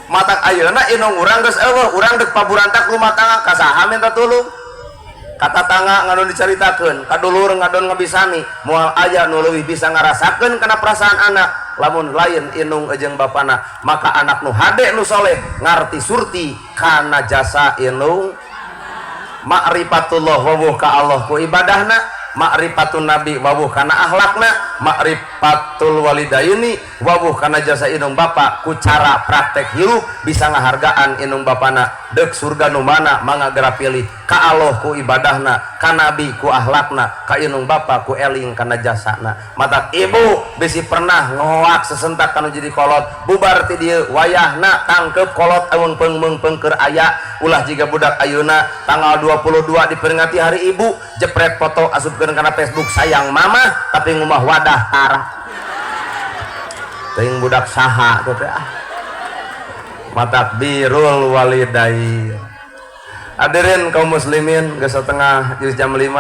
matak ayeuna inung urang geus eueuh urang dek paburantak rumah tangga kasaha minta tulung kata tangga nganu dicaritakeun kadulur ngadon ngabisani moal aya nu leuwih bisa ngarasakeun kana perasaan anak lamun lain inung jeung bapana maka anak nu hade nu soleh ngarti surti kana jasa inung ma'rifatullah wawuh ka Allah ku ibadahna ma'rifatun nabi wawuh kana akhlakna ma'rifatul walidaini wawuh kana jasa inung bapa ku cara praktek hirup bisa ngahargaan inung bapana deuk surga nu mana mangga geura pilih ka Allah ku ibadahna ka nabi ku akhlakna ka inung bapa ku eling kana jasana matak ibu bisi pernah ngoak sesentak kanu jadi kolot bubar ti dieu wayahna tangkep kolot amun peung keur aya ulah jiga budak ayeuna tanggal 22 diperingati hari ibu jepret foto asupkeun kana Facebook sayang mama tapi ngumah wadah tara teuing budak saha teh matak birrul walidai hadirin kaum muslimin geus setengah juz jam 5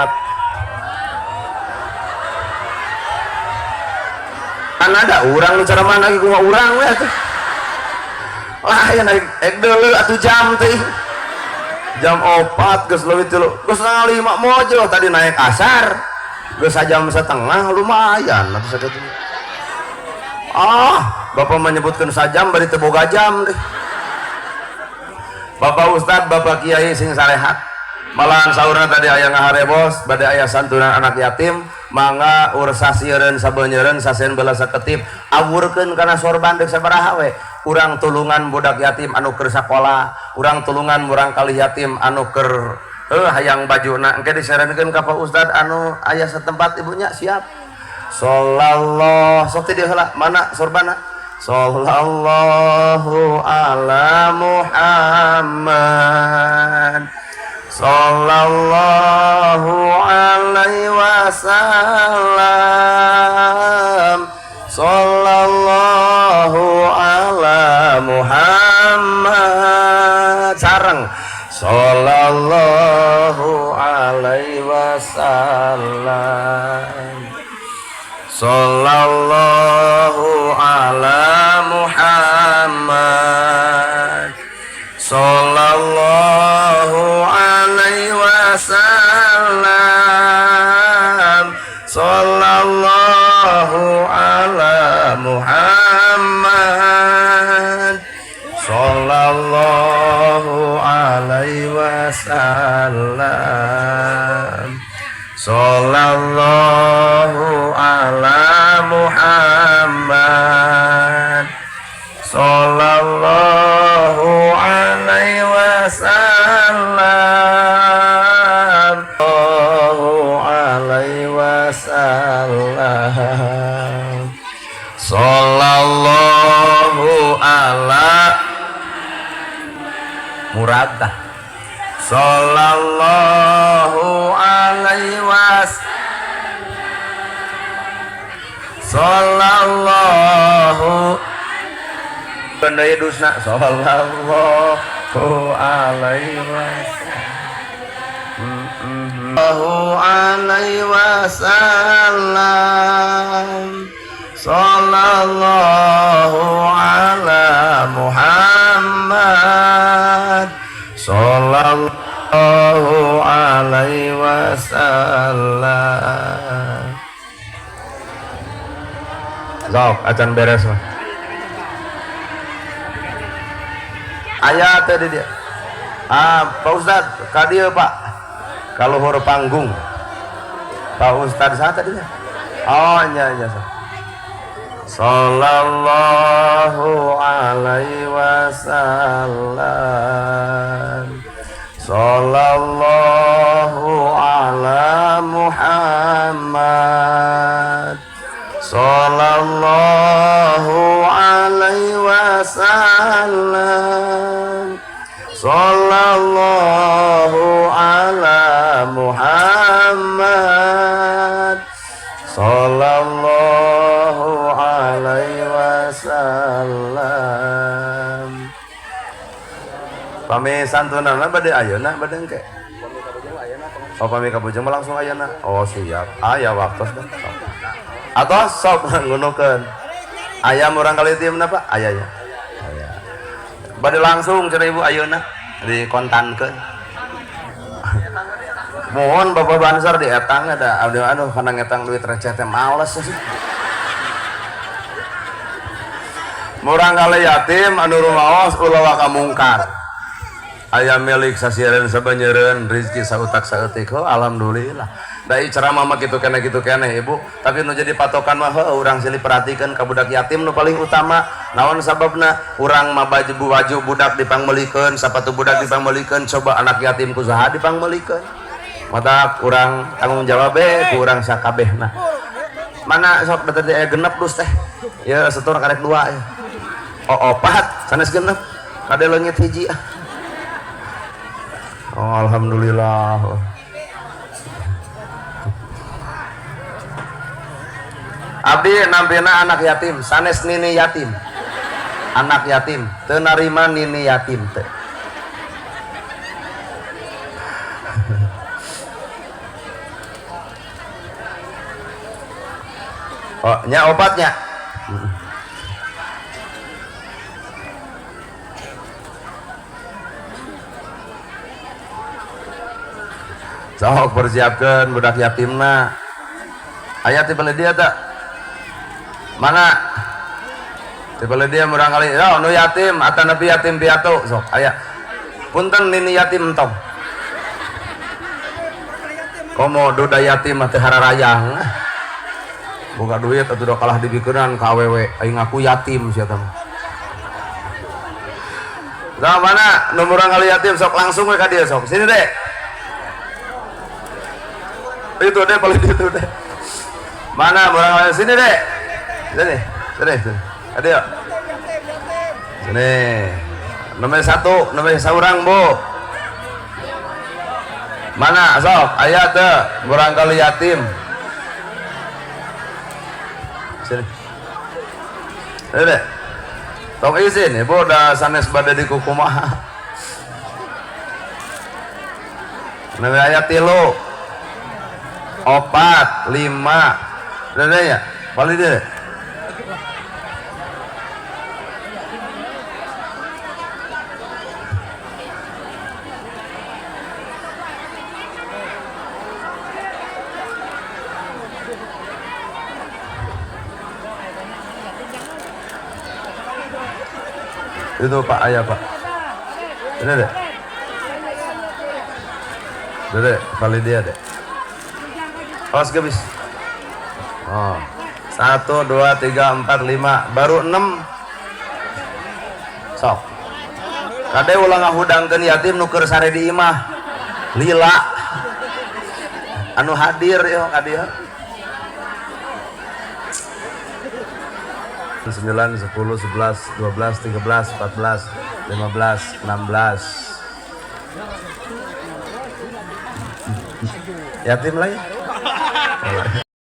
kan ada urang nu cara mana lagi kumaha urang we atuh lah ya naik deuleu atuh jam teh jam 4 geus leuwih 3 geus 5 mojo tadi naik asar geus jam setengah lumayan atuh sakitu bapak menyebutkan sajam bari teu boga jam deh bapak ustad bapak kiai sing sarehat malahan saurna tadi aya ngaharebos bade aya santunan anak yatim mangga ursasieun sabeunyeun sasen beula saketip awurkeun kana sorban deuk sabaraha we urang tulungan budak yatim anu keur sakola urang tulungan murang kali yatim anu keur hayang bajuna engke disarankeun ka Pak Ustad anu aya satempat ibunya siap sallallahu sok teh heula mana sorbana sallallahu ala Muhammad sallallahu alaihi wasallam sallallahu ala Muhammad sareng sallallahu alaihi wasallam sallallahu ala Muhammad sallallahu alaihi wasallam sallallahu ala Muhammad sallallahu alaihi wasallam sallallahu ala Muhammad sallallahu alaihi wasallam sallallahu alaihi wasallam sallallahu ala muradah sallallahu alaihi wasallam sallallahu bendaya dusna sallallahu alaihi wasallam sallallahu alaihi wasallam sallallahu ala Muhammad sallallahu alaihi wasallam. Sok acan beres mah. Aya teh di dia. Pak Ustad, ka dieu Pak. Kaluhur panggung. Pak Ustad saha tadi? Oh nya nya. Sallallahu alaihi wasallam Sallallahu ala Muhammad. Sallallahu alaihi wasallam. Sallallahu ala Muhammad. Sallallahu alaihi wasallam. Pami santunan bade ayeuna bade engke. Oh pami kabujeng langsung ayeuna. Oh siap. Aya waktu dah. Atau sok ngunukeun. Aya urang kali timna Pak? Aya ya. Aya. Bade langsung cenah Ibu ayeuna dikontankeun. Mohon Bapak Bansar di etang ada aduh kana ngetang duit receh teh males sih. Murang kali yatim anu rumaos ulah wa kamungkar. Aya milik sasieun sabanyereun rezeki sautak saeutik. Alhamdulillah. Dai ceramah mah kitu keneh Ibu, tapi nu jadi patokan mah urang silih perhatikeun ka budak yatim nu paling utama. Naon sababna? Urang mah baju budak dipangmeulikeun, sapatu budak dipangmeulikeun, coba anak yatim kusaha dipangmeulikeun. Mata kurang tanggung jawab ku urang sakabehna. Mana sok beteu aya genep dus teh. Ya setor karek 2 ya. Oh 4 sanes genep. Kade leungit hiji. Oh alhamdulillah. Abdi nampina anak yatim, sanes nini yatim. Anak yatim teu narima nini yatim teh. Oh, nya obatnya. Sok persiapkan budak yatimna. Aya ti beli dia tak? Mana? Ti beli dia murang kali. Oh, nu yatim, atanapi yatim piatu sok. Aya. Punten nini yatim entong. Komo duda yatim mah teh hararayang. Boga duit atuh udah kalah dibikeunaan ka awewe aing ngaku yatim sia teh. Nah, mana nomor orang kali yatim sok langsung we ka dieu sok. Sini deh. Itu deh paling itu deh. Mana orang kali sini deh. Sini. Ada ya. Sini. Nomor 1, nomor saurang, Bu. Mana sok aya teh orang kali yatim. Sini. Deh. Tong izin, Ibu udah sanes bade di kukumaha. Nabi ayat 3, 4, 5. Udah ya? Paling deh. Itu Pak ayah Pak. Ini deh. Deh, paling dia deh. Awas gebis. Oh. 1, 2, 3, 4, 5, baru 6. Sok. Kade ulah ngahudangkeun yatim nu keur sare di imah. Lila. Anu hadir yo ka dieu. 9, 10, 11, 12, 13, 14, 15, 16. Yatim lah ya.